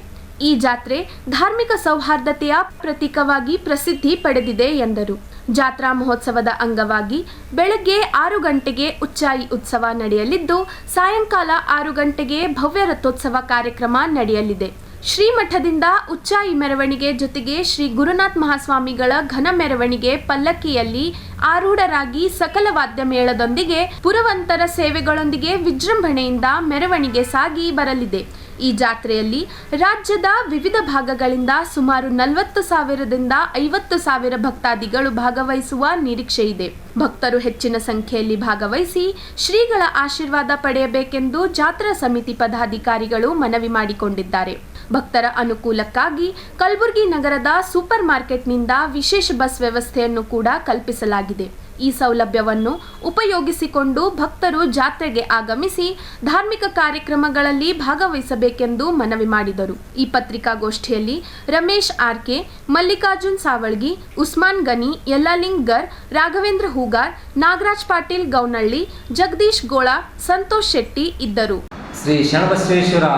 ಈ ಜಾತ್ರೆ ಧಾರ್ಮಿಕ ಸೌಹಾರ್ದತೆಯ ಪ್ರತೀಕವಾಗಿ ಪ್ರಸಿದ್ಧಿ ಪಡೆದಿದೆ ಎಂದರು. ಜಾತ್ರಾ ಮಹೋತ್ಸವದ ಅಂಗವಾಗಿ ಬೆಳಗ್ಗೆ 6 ಗಂಟೆಗೆ ಉಚ್ಚಾಯಿ ಉತ್ಸವ ನಡೆಯಲಿದ್ದು, ಸಾಯಂಕಾಲ 6 ಗಂಟೆಗೆ ಭವ್ಯ ರಥೋತ್ಸವ ಕಾರ್ಯಕ್ರಮ ನಡೆಯಲಿದೆ. ಶ್ರೀಮಠದಿಂದ ಉಚ್ಚಾಯಿ ಮೆರವಣಿಗೆ ಜೊತೆಗೆ ಶ್ರೀ ಗುರುನಾಥ ಮಹಾಸ್ವಾಮಿಗಳ ಘನ ಮೆರವಣಿಗೆ ಪಲ್ಲಕ್ಕಿಯಲ್ಲಿ ಆರೂಢರಾಗಿ ಸಕಲ ವಾದ್ಯ ಮೇಳದೊಂದಿಗೆ ಪುರವಂತರ ಸೇವೆಗಳೊಂದಿಗೆ ವಿಜೃಂಭಣೆಯಿಂದ ಮೆರವಣಿಗೆ ಸಾಗಿ ಬರಲಿದೆ. ಈ ಜಾತ್ರೆಯಲ್ಲಿ ರಾಜ್ಯದ ವಿವಿಧ ಭಾಗಗಳಿಂದ ಸುಮಾರು 40,000ದಿಂದ 50,000 ಭಕ್ತಾದಿಗಳು ಭಾಗವಹಿಸುವ ನಿರೀಕ್ಷೆ ಇದೆ. ಭಕ್ತರು ಹೆಚ್ಚಿನ ಸಂಖ್ಯೆಯಲ್ಲಿ ಭಾಗವಹಿಸಿ ಶ್ರೀಗಳ ಆಶೀರ್ವಾದ ಪಡೆಯಬೇಕೆಂದು ಜಾತ್ರಾ ಸಮಿತಿ ಪದಾಧಿಕಾರಿಗಳು ಮನವಿ ಮಾಡಿಕೊಂಡಿದ್ದಾರೆ. ಭಕ್ತರ ಅನುಕೂಲಕ್ಕಾಗಿ ಕಲಬುರಗಿ ನಗರದ ಸೂಪರ್ ಮಾರ್ಕೆಟ್ನಿಂದ ವಿಶೇಷ ಬಸ್ ವ್ಯವಸ್ಥೆಯನ್ನು ಕೂಡ ಕಲ್ಪಿಸಲಾಗಿದೆ. ಈ ಸೌಲಭ್ಯವನ್ನು ಉಪಯೋಗಿಸಿಕೊಂಡು ಭಕ್ತರು ಜಾತ್ರೆಗೆ ಆಗಮಿಸಿ ಧಾರ್ಮಿಕ ಕಾರ್ಯಕ್ರಮಗಳಲ್ಲಿ ಭಾಗವಹಿಸಬೇಕೆಂದು ಮನವಿ ಮಾಡಿದರು. ಈ ಪತ್ರಿಕಾಗೋಷ್ಠಿಯಲ್ಲಿ ರಮೇಶ್ ಆರ್ಕೆ, ಮಲ್ಲಿಕಾರ್ಜುನ್ ಸಾವಳ್ಗಿ, ಉಸ್ಮಾನ್ ಗನಿ, ಯಲ್ಲಾಲಿಂಗ್ ಗರ್, ರಾಘವೇಂದ್ರ ಹೂಗಾರ್, ನಾಗರಾಜ್ ಪಾಟೀಲ್ ಗೌನಳ್ಳಿ, ಜಗದೀಶ್ ಗೋಳ, ಸಂತೋಷ್ ಶೆಟ್ಟಿ ಇದ್ದರು. ಶ್ರೀ ಶರಣಬಸವೇಶ್ವರ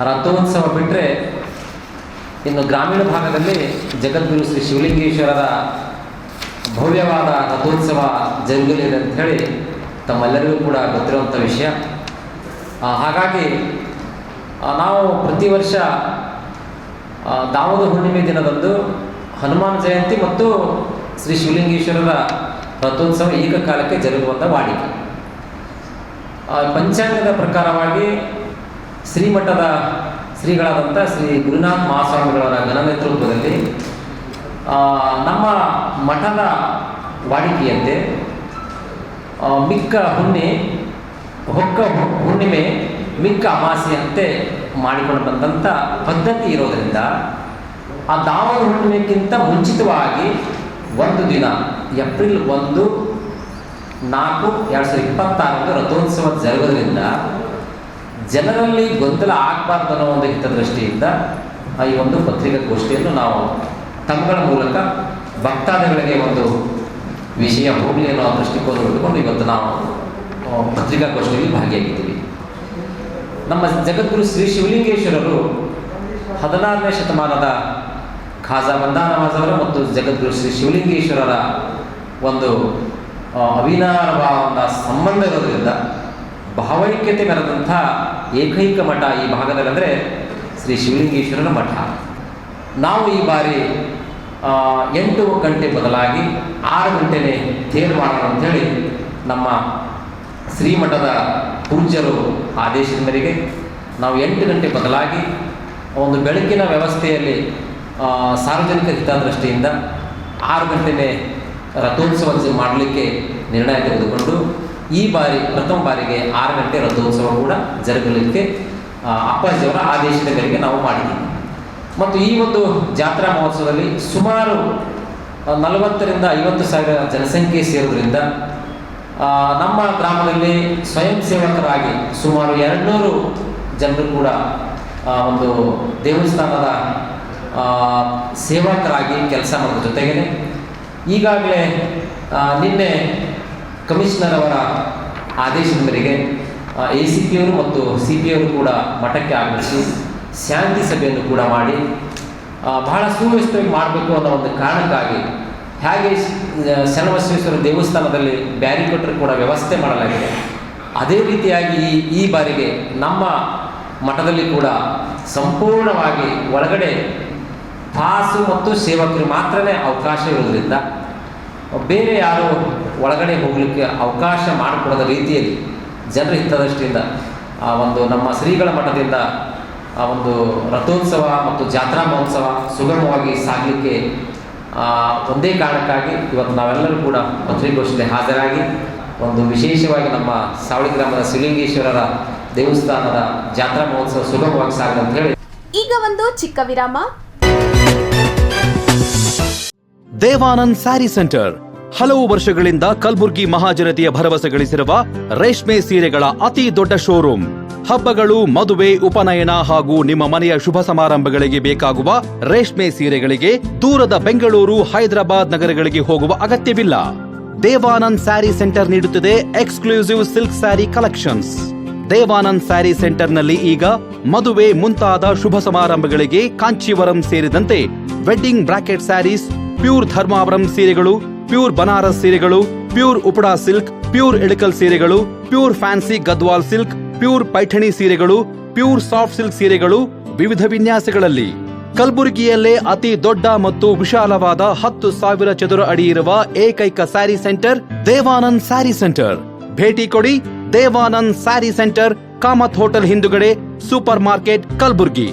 ರಥೋತ್ಸವ ಬಿಟ್ಟರೆ ಇನ್ನು ಗ್ರಾಮೀಣ ಭಾಗದಲ್ಲಿ ಜಗದ್ಗುರು ಶ್ರೀ ಶಿವಲಿಂಗೇಶ್ವರರ ಭವ್ಯವಾದ ರಥೋತ್ಸವ ಜರುಗಲಿದೆ ಅಂತ ಹೇಳಿ ತಮ್ಮೆಲ್ಲರಿಗೂ ಕೂಡ ಗೊತ್ತಿರುವಂಥ ವಿಷಯ. ಹಾಗಾಗಿ ನಾವು ಪ್ರತಿ ವರ್ಷ ದಾಮೋದರ ಹುಣ್ಣಿಮೆ ದಿನದಂದು ಹನುಮಾನ್ ಜಯಂತಿ ಮತ್ತು ಶ್ರೀ ಶಿವಲಿಂಗೇಶ್ವರರ ರಥೋತ್ಸವ ಏಕಕಾಲಕ್ಕೆ ಜರುಗುವಂಥ ವಾಡಿಕೆ. ಪಂಚಾಂಗದ ಪ್ರಕಾರವಾಗಿ ಶ್ರೀಮಠದ ಶ್ರೀಗಳಾದಂಥ ಶ್ರೀ ಗುರುನಾಥ ಮಹಾಸ್ವಾಮಿಗಳವರ ಘನ ನೇತೃತ್ವದಲ್ಲಿ ನಮ್ಮ ಮಠದ ವಾಡಿಕೆಯಂತೆ ಮಿಕ್ಕ ಹುಣ್ಣಿಮೆ ಮಿಕ್ಕ ಅಮಾಸೆಯಂತೆ ಮಾಡಿಕೊಂಡು ಬಂದಂಥ ಪದ್ಧತಿ ಇರೋದರಿಂದ ಆ ದಾವಣ ಹುಣ್ಣಿಮೆಗಿಂತ ಮುಂಚಿತವಾಗಿ ಒಂದು ದಿನ ಏಪ್ರಿಲ್ 1/4/2026 ರಥೋತ್ಸವ ಜರುಗೋದ್ರಿಂದ ಜನರಲ್ಲಿ ಗೊಂದಲ ಆಗಬಾರ್ದು ಅನ್ನೋ ಒಂದು ಹಿತದೃಷ್ಟಿಯಿಂದ ಈ ಒಂದು ಪತ್ರಿಕಾಗೋಷ್ಠಿಯನ್ನು ನಾವು ತಮ್ಮಗಳ ಮೂಲಕ ಭಕ್ತಾದಿಗಳಿಗೆ ಒಂದು ವಿಷಯ ಹೋಗಲಿ ಅನ್ನೋ ದೃಷ್ಟಿಕೋನ ಇಟ್ಟುಕೊಂಡು ಇವತ್ತು ನಾವು ಪತ್ರಿಕಾಗೋಷ್ಠಿಯಲ್ಲಿ ಭಾಗಿಯಾಗಿದ್ದೀವಿ. ನಮ್ಮ ಜಗದ್ಗುರು ಶ್ರೀ ಶಿವಲಿಂಗೇಶ್ವರರು 16ನೇ ಶತಮಾನದ ಖಾಜಾ ಬಂದಾ ನವಾಜ್ ಅವರ ಮತ್ತು ಜಗದ್ಗುರು ಶ್ರೀ ಶಿವಲಿಂಗೇಶ್ವರರ ಒಂದು ಅವಿನಾಭಾವ ಸಂಬಂಧ ಇರೋದ್ರಿಂದ ಭಾವೈಕ್ಯತೆ ಮೆರೆದಂಥ ಏಕೈಕ ಮಠ ಈ ಭಾಗದಲ್ಲಿ ಅಂದರೆ ಶ್ರೀ ಶಿವಲಿಂಗೇಶ್ವರರ ಮಠ. ನಾವು ಈ ಬಾರಿ 8 ಗಂಟೆ ಬದಲಾಗಿ 6 ಗಂಟೆನೇ ತೇರು ಮಾಡೋಣ ಅಂಥೇಳಿ ನಮ್ಮ ಶ್ರೀಮಠದ ಪೂಜ್ಯರು ಆದೇಶದ ಮೇರೆಗೆ ನಾವು 8 ಗಂಟೆ ಬದಲಾಗಿ ಒಂದು ಬೆಳಕಿನ ವ್ಯವಸ್ಥೆಯಲ್ಲಿ ಸಾರ್ವಜನಿಕ ಹಿತದೃಷ್ಟಿಯಿಂದ 6 ಗಂಟೆನೇ ರಥೋತ್ಸವ ಮಾಡಲಿಕ್ಕೆ ನಿರ್ಣಯ ತೆಗೆದುಕೊಂಡು ಈ ಬಾರಿ ಪ್ರಥಮ ಬಾರಿಗೆ 6 ಗಂಟೆ ರಥೋತ್ಸವ ಕೂಡ ಜರುಗಲಿಕ್ಕೆ ಅಪ್ಪಾಜಿಯವರ ಆದೇಶದ ಮೇರೆಗೆ ನಾವು ಮಾಡಿದ್ದೀವಿ. ಮತ್ತು ಈ ಒಂದು ಜಾತ್ರಾ ಮಹೋತ್ಸವದಲ್ಲಿ ಸುಮಾರು 40,000 ರಿಂದ 50,000 ಜನಸಂಖ್ಯೆ ಸೇರೋದ್ರಿಂದ ನಮ್ಮ ಗ್ರಾಮದಲ್ಲಿ ಸ್ವಯಂ ಸೇವಕರಾಗಿ ಸುಮಾರು 200 ಜನರು ಕೂಡ ಒಂದು ದೇವಸ್ಥಾನದ ಸೇವಕರಾಗಿ ಕೆಲಸ ಮಾಡೋದ್ರ ಜೊತೆಗೇ ಈಗಾಗಲೇ ನಿನ್ನೆ ಕಮಿಷನರ್ ಅವರ ಆದೇಶದ ಮೇರೆಗೆ ACP ಅವರು ಮತ್ತು CP ಅವರು ಕೂಡ ಮಠಕ್ಕೆ ಆಗಮಿಸಿ ಶಾಂತಿ ಸಭೆಯನ್ನು ಕೂಡ ಮಾಡಿ ಬಹಳ ಸುವ್ಯವಸ್ಥೆಯಾಗಿ ಮಾಡಬೇಕು ಅನ್ನೋ ಒಂದು ಕಾರಣಕ್ಕಾಗಿ ಹೇಗೆ ಶರಣಬಸವೇಶ್ವರ ದೇವಸ್ಥಾನದಲ್ಲಿ ಬ್ಯಾರಿಕೇಟರ್ ಕೂಡ ವ್ಯವಸ್ಥೆ ಮಾಡಲಾಗಿದೆ, ಅದೇ ರೀತಿಯಾಗಿ ಈ ಬಾರಿಗೆ ನಮ್ಮ ಮಠದಲ್ಲಿ ಕೂಡ ಸಂಪೂರ್ಣವಾಗಿ ಒಳಗಡೆ ಪಾಸು ಮತ್ತು ಸೇವಕರು ಮಾತ್ರನೇ ಅವಕಾಶ ಇರೋದ್ರಿಂದ ಬೇರೆ ಯಾರು ಒಳಗಡೆ ಹೋಗಲಿಕ್ಕೆ ಅವಕಾಶ ಮಾಡಿಕೊಡದ ರೀತಿಯಲ್ಲಿ ಜನರ ಹಿತದೃಷ್ಟಿಯಿಂದ ಒಂದು ನಮ್ಮ ಶ್ರೀಗಳ ಮಠದಿಂದ ಒಂದು ರಥೋತ್ಸವ ಮತ್ತು ಜಾತ್ರಾ ಮಹೋತ್ಸವ ಸುಗಮವಾಗಿ ಸಾಗಲಿಕ್ಕೆ ಒಂದೇ ಕಾರಣಕ್ಕಾಗಿ ಇವತ್ತು ನಾವೆಲ್ಲರೂ ಕೂಡ ಪತ್ರಿಕಾಗೋಷ್ಠಿಗೆ ಹಾಜರಾಗಿ ಒಂದು ವಿಶೇಷವಾಗಿ ನಮ್ಮ ಸಾವಳಿ ಗ್ರಾಮದ ಶಿವಲಿಂಗೇಶ್ವರರ ದೇವಸ್ಥಾನದ ಜಾತ್ರಾ ಮಹೋತ್ಸವ ಸುಗಮವಾಗಿ ಸಾಗಲಿ ಅಂತ ಹೇಳಿ ಈಗ ಒಂದು ಚಿಕ್ಕ ವಿರಾಮ. ದೇವಾನಂದ್ ಸ್ಯಾರಿ ಸೆಂಟರ್ ಹಲವು ವರ್ಷಗಳಿಂದ ಕಲಬುರ್ಗಿ ಮಹಾಜನತೆಯ ಭರವಸೆ ಗಳಿಸಿರುವ ರೇಷ್ಮೆ ಸೀರೆಗಳ ಅತಿ ದೊಡ್ಡ ಶೋರೂಮ್. ಹಬ್ಬಗಳು, ಮದುವೆ, ಉಪನಯನ ಹಾಗೂ ನಿಮ್ಮ ಮನೆಯ ಶುಭ ಸಮಾರಂಭಗಳಿಗೆ ಬೇಕಾಗುವ ರೇಷ್ಮೆ ಸೀರೆಗಳಿಗೆ ದೂರದ ಬೆಂಗಳೂರು, ಹೈದರಾಬಾದ್ ನಗರಗಳಿಗೆ ಹೋಗುವ ಅಗತ್ಯವಿಲ್ಲ. ದೇವಾನಂದ್ ಸ್ಯಾರಿ ಸೆಂಟರ್ ನೀಡುತ್ತಿದೆ exclusive silk saree collections. Devanand saree ಸೆಂಟರ್ನಲ್ಲಿ ಈಗ ಮದುವೆ ಮುಂತಾದ ಶುಭ ಸಮಾರಂಭಗಳಿಗೆ ಕಾಂಚೀವರಂ ಸೇರಿದಂತೆ wedding brocade sarees, pure Dharmavaram ಸೀರೆಗಳು, ಪ್ಯೂರ್ ಬನಾರಸ್ ಸೀರೆಗಳು, pure Uppada silk, pure Ilkal ಸೀರೆಗಳು, pure fancy Gadwal silk, pure Paithani ಸೀರೆಗಳು, ಪ್ಯೂರ್ ಸಾಫ್ಟ್ ಸಿಲ್ಕ್ ಸೀರೆಗಳು ವಿವಿಧ ವಿನ್ಯಾಸಗಳಲ್ಲಿ. ಕಲಬುರಗಿಯಲ್ಲೇ ಅತಿ ದೊಡ್ಡ ಮತ್ತು ವಿಶಾಲವಾದ 10,000 ಚದುರ ಅಡಿ ಇರುವ ಏಕೈಕ ಸ್ಯಾರಿ ಸೆಂಟರ್ ದೇವಾನಂದ್ ಸ್ಯಾರಿ ಸೆಂಟರ್. ಭೇಟಿ ಕೊಡಿ. ದೇವಾನಂದ್ ಸ್ಯಾರಿ ಸೆಂಟರ್, ಕಾಮತ್ ಹೋಟೆಲ್ ಹಿಂದುಗಡೆ, super market, Kalaburgi.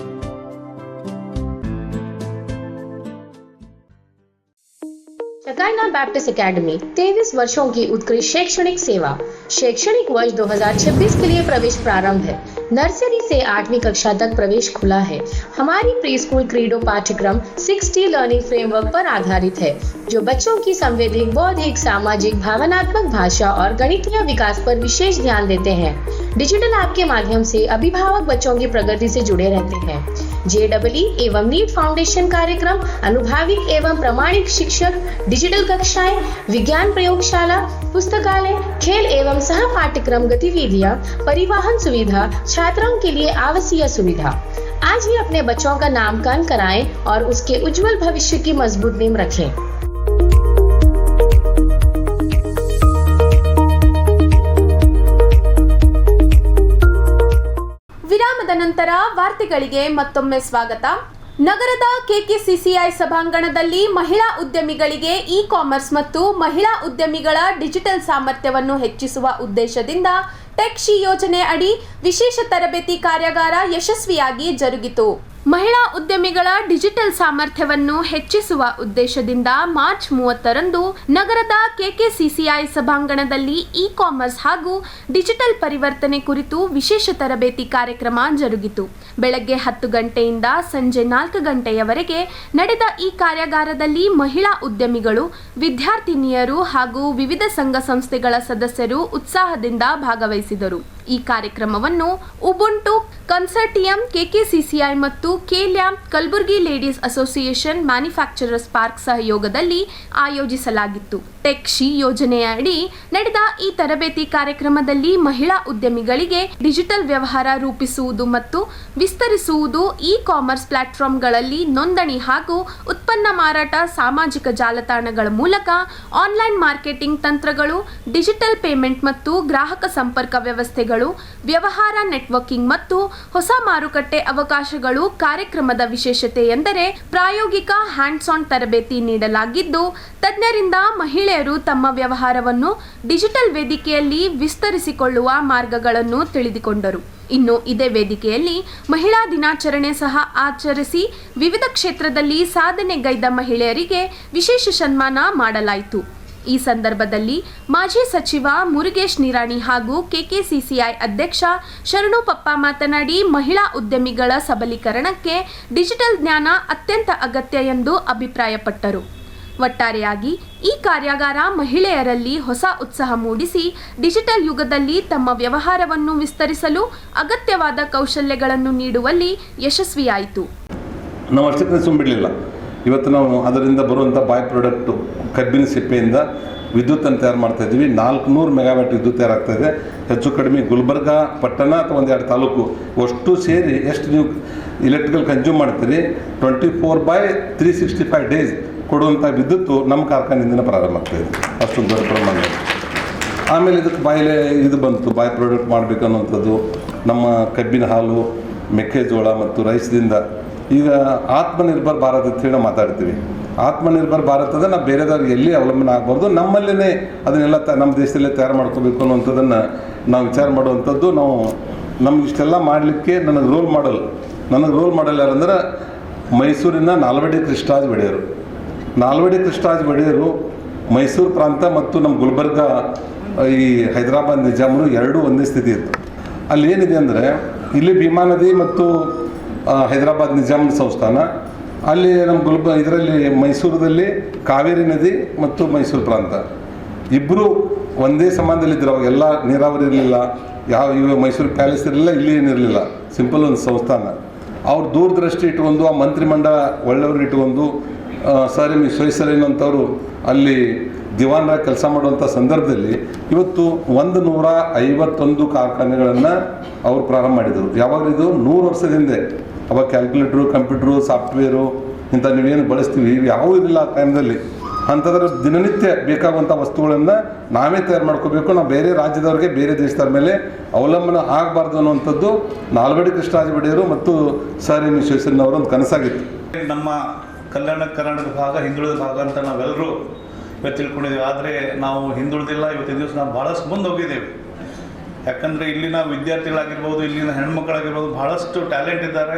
Shekinah Baptist academy 23 वर्षों की उत्कृष्ट शैक्षणिक सेवा। शैक्षणिक वर्ष 2026 के लिए प्रवेश प्रारंभ है। नर्सरी से 8वीं कक्षा तक प्रवेश खुला है। हमारी प्री स्कूल क्रीडो पाठ्यक्रम 6T लर्निंग फ्रेमवर्क पर आधारित है, जो बच्चों की संवैधिक, बौद्धिक, सामाजिक, भावनात्मक, भाषा और गणितीय विकास पर विशेष ध्यान देते हैं। डिजिटल ऐप के माध्यम से अभिभावक बच्चों की प्रगति से जुड़े रहते हैं। JEE एवं नीट फाउंडेशन कार्यक्रम, अनुभवी एवं प्रमाणिक शिक्षक, डिजिटल कक्षाएं, विज्ञान प्रयोगशाला, पुस्तकालय, खेल एवं सह पाठ्यक्रम गतिविधियां, परिवहन सुविधा, छात्रों के लिए आवासीय सुविधा। आज ही अपने बच्चों का नामकरण कराएं और उसके उज्जवल भविष्य की मजबूत नींव रखें। ವಿರಾಮದ ನಂತರ ವಾರ್ತೆಗಳಿಗೆ ಮತ್ತೊಮ್ಮೆ ಸ್ವಾಗತ. ನಗರದ KKCCI ಸಭಾಂಗಣದಲ್ಲಿ ಮಹಿಳಾ ಉದ್ಯಮಿಗಳಿಗೆ ಇ-ಕಾಮರ್ಸ್ ಮತ್ತು ಮಹಿಳಾ ಉದ್ಯಮಿಗಳ ಡಿಜಿಟಲ್ ಸಾಮರ್ಥ್ಯವನ್ನು ಹೆಚ್ಚಿಸುವ ಉದ್ದೇಶದಿಂದ ಟೆಕ್-ಶಿ ಯೋಜನೆ ಅಡಿ ವಿಶೇಷ ತರಬೇತಿ ಕಾರ್ಯಾಗಾರ ಯಶಸ್ವಿಯಾಗಿ ಜರುಗಿತು. ಮಹಿಳಾ ಉದ್ಯಮಿಗಳ ಡಿಜಿಟಲ್ ಸಾಮರ್ಥ್ಯವನ್ನು ಹೆಚ್ಚಿಸುವ ಉದ್ದೇಶದಿಂದ ಮಾರ್ಚ್ 30ರಂದು ನಗರದ ಕೆಕೆಸಿಸಿಐ ಸಭಾಂಗಣದಲ್ಲಿ ಇ-ಕಾಮರ್ಸ್ ಹಾಗೂ ಡಿಜಿಟಲ್ ಪರಿವರ್ತನೆ ಕುರಿತು ವಿಶೇಷ ತರಬೇತಿ ಕಾರ್ಯಕ್ರಮ ಜರುಗಿತು. ಬೆಳಗ್ಗೆ 10 ಗಂಟೆಯಿಂದ ಸಂಜೆ 4 ಗಂಟೆಯವರೆಗೆ ನಡೆದ ಈ ಕಾರ್ಯಾಗಾರದಲ್ಲಿ ಮಹಿಳಾ ಉದ್ಯಮಿಗಳು, ವಿದ್ಯಾರ್ಥಿನಿಯರು ಹಾಗೂ ವಿವಿಧ ಸಂಘ ಸಂಸ್ಥೆಗಳ ಸದಸ್ಯರು ಉತ್ಸಾಹದಿಂದ ಭಾಗವಹಿಸಿದರು. ಈ ಕಾರ್ಯಕ್ರಮವನ್ನು ಉಬುಂಟು ಕನ್ಸರ್ಟಿಯಂ, ಕೆಕೆಸಿಸಿಐ ಮತ್ತು ಕೆಲ್ಯಾಮ್, Kalaburagi ladies association, manufacturers park ಸಹಯೋಗದಲ್ಲಿ ಆಯೋಜಿಸಲಾಗಿತ್ತು. ಟೆಕ್-ಶಿ ಯೋಜನೆಯ ಅಡಿ ನಡೆದ ಈ ತರಬೇತಿ ಕಾರ್ಯಕ್ರಮದಲ್ಲಿ ಮಹಿಳಾ ಉದ್ಯಮಿಗಳಿಗೆ ಡಿಜಿಟಲ್ ವ್ಯವಹಾರ ರೂಪಿಸುವುದು ಮತ್ತು ವಿಸ್ತರಿಸುವುದು, ಇ-ಕಾಮರ್ಸ್ ಪ್ಲಾಟ್ಫಾರ್ಮ್ಗಳಲ್ಲಿ ನೋಂದಣಿ ಹಾಗೂ ಉತ್ಪನ್ನ ಮಾರಾಟ, ಸಾಮಾಜಿಕ ಜಾಲತಾಣಗಳ ಮೂಲಕ ಆನ್ಲೈನ್ ಮಾರ್ಕೆಟಿಂಗ್ ತಂತ್ರಗಳು, ಡಿಜಿಟಲ್ ಪೇಮೆಂಟ್ ಮತ್ತು ಗ್ರಾಹಕ ಸಂಪರ್ಕ ವ್ಯವಸ್ಥೆಗಳು, ವ್ಯವಹಾರ ನೆಟ್ವರ್ಕಿಂಗ್ ಮತ್ತು ಹೊಸ ಮಾರುಕಟ್ಟೆ ಅವಕಾಶಗಳು. ಕಾರ್ಯಕ್ರಮದ ವಿಶೇಷತೆ ಎಂದರೆ ಪ್ರಾಯೋಗಿಕ ಹ್ಯಾಂಡ್ಸ್ ಆನ್ ತರಬೇತಿ ನೀಡಲಾಗಿದ್ದು, ತಜ್ಞರಿಂದ ಮಹಿಳೆಯರು ತಮ್ಮ ವ್ಯವಹಾರವನ್ನು ಡಿಜಿಟಲ್ ವೇದಿಕೆಯಲ್ಲಿ ವಿಸ್ತರಿಸಿಕೊಳ್ಳುವ ಮಾರ್ಗಗಳನ್ನು ತಿಳಿದುಕೊಂಡರು. ಇನ್ನು ಇದೇ ವೇದಿಕೆಯಲ್ಲಿ ಮಹಿಳಾ ದಿನಾಚರಣೆ ಸಹ ಆಚರಿಸಿ ವಿವಿಧ ಕ್ಷೇತ್ರದಲ್ಲಿ ಸಾಧನೆಗೈದ ಮಹಿಳೆಯರಿಗೆ ವಿಶೇಷ ಸನ್ಮಾನ ಮಾಡಲಾಯಿತು. ಈ ಸಂದರ್ಭದಲ್ಲಿ ಮಾಜಿ ಸಚಿವ ಮುರುಗೇಶ್ ನಿರಾಣಿ ಹಾಗೂ ಕೆಕೆಸಿಸಿಐ ಅಧ್ಯಕ್ಷ ಶರಣು ಪಪ್ಪ ಮಾತನಾಡಿ, ಮಹಿಳಾ ಉದ್ಯಮಿಗಳ ಸಬಲೀಕರಣಕ್ಕೆ ಡಿಜಿಟಲ್ ಜ್ಞಾನ ಅತ್ಯಂತ ಅಗತ್ಯ ಎಂದು ಅಭಿಪ್ರಾಯಪಟ್ಟರು. ಒಟ್ಟಾರೆಯಾಗಿ ಈ ಕಾರ್ಯಾಗಾರ ಮಹಿಳೆಯರಲ್ಲಿ ಹೊಸ ಉತ್ಸಾಹ ಮೂಡಿಸಿ ಡಿಜಿಟಲ್ ಯುಗದಲ್ಲಿ ತಮ್ಮ ವ್ಯವಹಾರವನ್ನು ವಿಸ್ತರಿಸಲು ಅಗತ್ಯವಾದ ಕೌಶಲ್ಯಗಳನ್ನು ನೀಡುವಲ್ಲಿ ಯಶಸ್ವಿಯಾಯಿತು. ನಾವು ಅಷ್ಟೇ ಸುಮ್ಬಿಡಲಿಲ್ಲ. ಇವತ್ತು ನಾವು ಅದರಿಂದ ಬರುವಂಥ ಬಾಯ್ ಪ್ರಾಡಕ್ಟು ಕಬ್ಬಿನ ಸಿಪ್ಪೆಯಿಂದ ವಿದ್ಯುತ್ತನ್ನು ತಯಾರು ಮಾಡ್ತಾಯಿದ್ವಿ. 400 ಮೆಗಾವ್ಯಾಟ್ ವಿದ್ಯುತ್ ತಯಾರಾಗ್ತಾಯಿದೆ. ಹೆಚ್ಚು ಕಡಿಮೆ ಗುಲ್ಬರ್ಗ ಪಟ್ಟಣ ಅಥವಾ 1-2 ತಾಲೂಕು ಅಷ್ಟು ಸೇರಿ ಎಷ್ಟು ನೀವು ಇಲೆಕ್ಟ್ರಿಕಲ್ ಕನ್ಸ್ಯೂಮ್ ಮಾಡ್ತೀರಿ 24/365 ಡೇಸ್ ಕೊಡುವಂಥ ವಿದ್ಯುತ್ತು ನಮ್ಮ ಕಾರ್ಖಾನೆಯಿಂದ ಪ್ರಾರಂಭ ಆಗ್ತಾಯಿದೆ. ಅಷ್ಟೊಂದು ದೊಡ್ಡ ಪ್ರಮಾಣ. ಆಮೇಲೆ ಇದಕ್ಕೆ ಇದು ಬಂತು, ಬಾಯ್ ಪ್ರಾಡಕ್ಟ್ ಮಾಡಬೇಕು ಅನ್ನುವಂಥದ್ದು. ನಮ್ಮ ಕಬ್ಬಿನ ಹಾಲು, ಮೆಕ್ಕೆಜೋಳ ಮತ್ತು ರೈಸ್ದಿಂದ ಈಗ ಆತ್ಮನಿರ್ಭರ್ ಭಾರತ ಅಂತ ಹೇಳಿ ಮಾತಾಡ್ತೀವಿ. ಆತ್ಮನಿರ್ಭರ್ ಭಾರತದ ನಾವು ಬೇರೆದವ್ರಿಗೆ ಎಲ್ಲಿ ಅವಲಂಬನೆ ಆಗಬಾರ್ದು, ನಮ್ಮಲ್ಲೇ ಅದನ್ನೆಲ್ಲ ನಮ್ಮ ದೇಶದಲ್ಲೇ ತಯಾರು ಮಾಡ್ಕೋಬೇಕು ಅನ್ನುವಂಥದ್ದನ್ನು ನಾವು ವಿಚಾರ ಮಾಡುವಂಥದ್ದು. ನಮ್ಗೆ ಇಷ್ಟೆಲ್ಲ ಮಾಡಲಿಕ್ಕೆ ನನಗೆ ರೋಲ್ ಮಾಡಲ್ ಯಾರಂದ್ರೆ ಮೈಸೂರಿನ ನಾಲ್ವಡಿ ಕೃಷ್ಣರಾಜ ಒಡೆಯರು. ನಾಲ್ವಡಿ ಕೃಷ್ಣರಾಜ ಒಡೆಯರು ಮೈಸೂರು ಪ್ರಾಂತ ಮತ್ತು ನಮ್ಮ ಗುಲ್ಬರ್ಗ ಈ ಹೈದರಾಬಾದ್ ನಿಜಾಮರು ಎರಡೂ ಒಂದೇ ಸ್ಥಿತಿ ಇತ್ತು. ಅಲ್ಲಿ ಏನಿದೆ ಅಂದರೆ ಇಲ್ಲಿ ಭೀಮಾ ನದಿ ಮತ್ತು ಹೈದರಾಬಾದ್ ನಿಜಾಮ್ ಸಂಸ್ಥಾನ, ಅಲ್ಲಿ ನಮ್ಮ ಇದರಲ್ಲಿ ಮೈಸೂರದಲ್ಲಿ ಕಾವೇರಿ ನದಿ ಮತ್ತು ಮೈಸೂರು ಪ್ರಾಂತ ಇಬ್ಬರು ಒಂದೇ ಸಮಾನದಲ್ಲಿದ್ದರು. ಅವಾಗೆಲ್ಲ ನೀರಾವರಿ ಇರಲಿಲ್ಲ, ಇವಾಗ ಮೈಸೂರು ಪ್ಯಾಲೇಸ್ ಇರಲಿಲ್ಲ, ಇಲ್ಲಿ ಏನಿರಲಿಲ್ಲ, ಸಿಂಪಲ್ ಒಂದು ಸಂಸ್ಥಾನ. ಅವ್ರು ದೂರದೃಷ್ಟಿ ಇಟ್ಕೊಂಡು ಆ ಮಂತ್ರಿಮಂಡಲ ಒಳ್ಳೆಯವ್ರು ಇಟ್ಕೊಂಡು ಸರ್ ಎಂ ವಿಶ್ವೇಶ್ವರಯ್ಯ ಅಂತವರು ಅಲ್ಲಿ ದಿವಾನರಾಗಿ ಕೆಲಸ ಮಾಡುವಂಥ ಸಂದರ್ಭದಲ್ಲಿ ಇವತ್ತು 151 ಕಾರ್ಖಾನೆಗಳನ್ನು ಅವರು ಪ್ರಾರಂಭ ಮಾಡಿದರು. ಯಾವಾಗ ಇದು 100 ವರ್ಷದ ಹಿಂದೆ. ಅವಾಗ ಕ್ಯಾಲ್ಕುಲೇಟ್ರು, ಕಂಪ್ಯೂಟ್ರು, ಸಾಫ್ಟ್ವೇರು ಇಂಥ ನೀವೇನು ಬಳಸ್ತೀವಿ ಇವು ಯಾವುದೂ ಇರಲಿಲ್ಲ ಆ ಟೈಮ್ದಲ್ಲಿ. ಅಂಥದ್ರ ದಿನನಿತ್ಯ ಬೇಕಾಗುವಂಥ ವಸ್ತುಗಳನ್ನು ನಾವೇ ತಯಾರು ಮಾಡ್ಕೋಬೇಕು. ನಾವು ಬೇರೆ ರಾಜ್ಯದವ್ರಿಗೆ, ಬೇರೆ ದೇಶದವ್ರ ಮೇಲೆ ಅವಲಂಬನೆ ಆಗಬಾರ್ದು ಅನ್ನುವಂಥದ್ದು ನಾಲ್ವಡಿ ಕೃಷ್ಣರಾಜ ಒಡೆಯರು ಮತ್ತು ಸರ್ ಎಂ ವಿಶ್ವೇಶ್ವರಯ್ಯನವರ ಒಂದು ಕನಸಾಗಿತ್ತು. ನಮ್ಮ ಕಲ್ಯಾಣ ಕರ್ನಾಟಕ ಭಾಗ ಹಿಂದುಳಿದ ಭಾಗ ಅಂತ ನಾವೆಲ್ಲರೂ ಇವತ್ತು ತಿಳ್ಕೊಂಡಿದ್ದೇವೆ. ಆದರೆ ನಾವು ಹಿಂದುಳಿದಿಲ್ಲ. ಇವತ್ತಿನ ದಿವಸ ನಾವು ಭಾಳಷ್ಟು ಮುಂದೆ ಹೋಗಿದ್ದೇವೆ. ಯಾಕಂದರೆ ಇಲ್ಲಿನ ವಿದ್ಯಾರ್ಥಿಗಳಾಗಿರ್ಬೋದು, ಇಲ್ಲಿನ ಹೆಣ್ಮಕ್ಳಾಗಿರ್ಬೋದು, ಭಾಳಷ್ಟು ಟ್ಯಾಲೆಂಟ್ ಇದ್ದಾರೆ.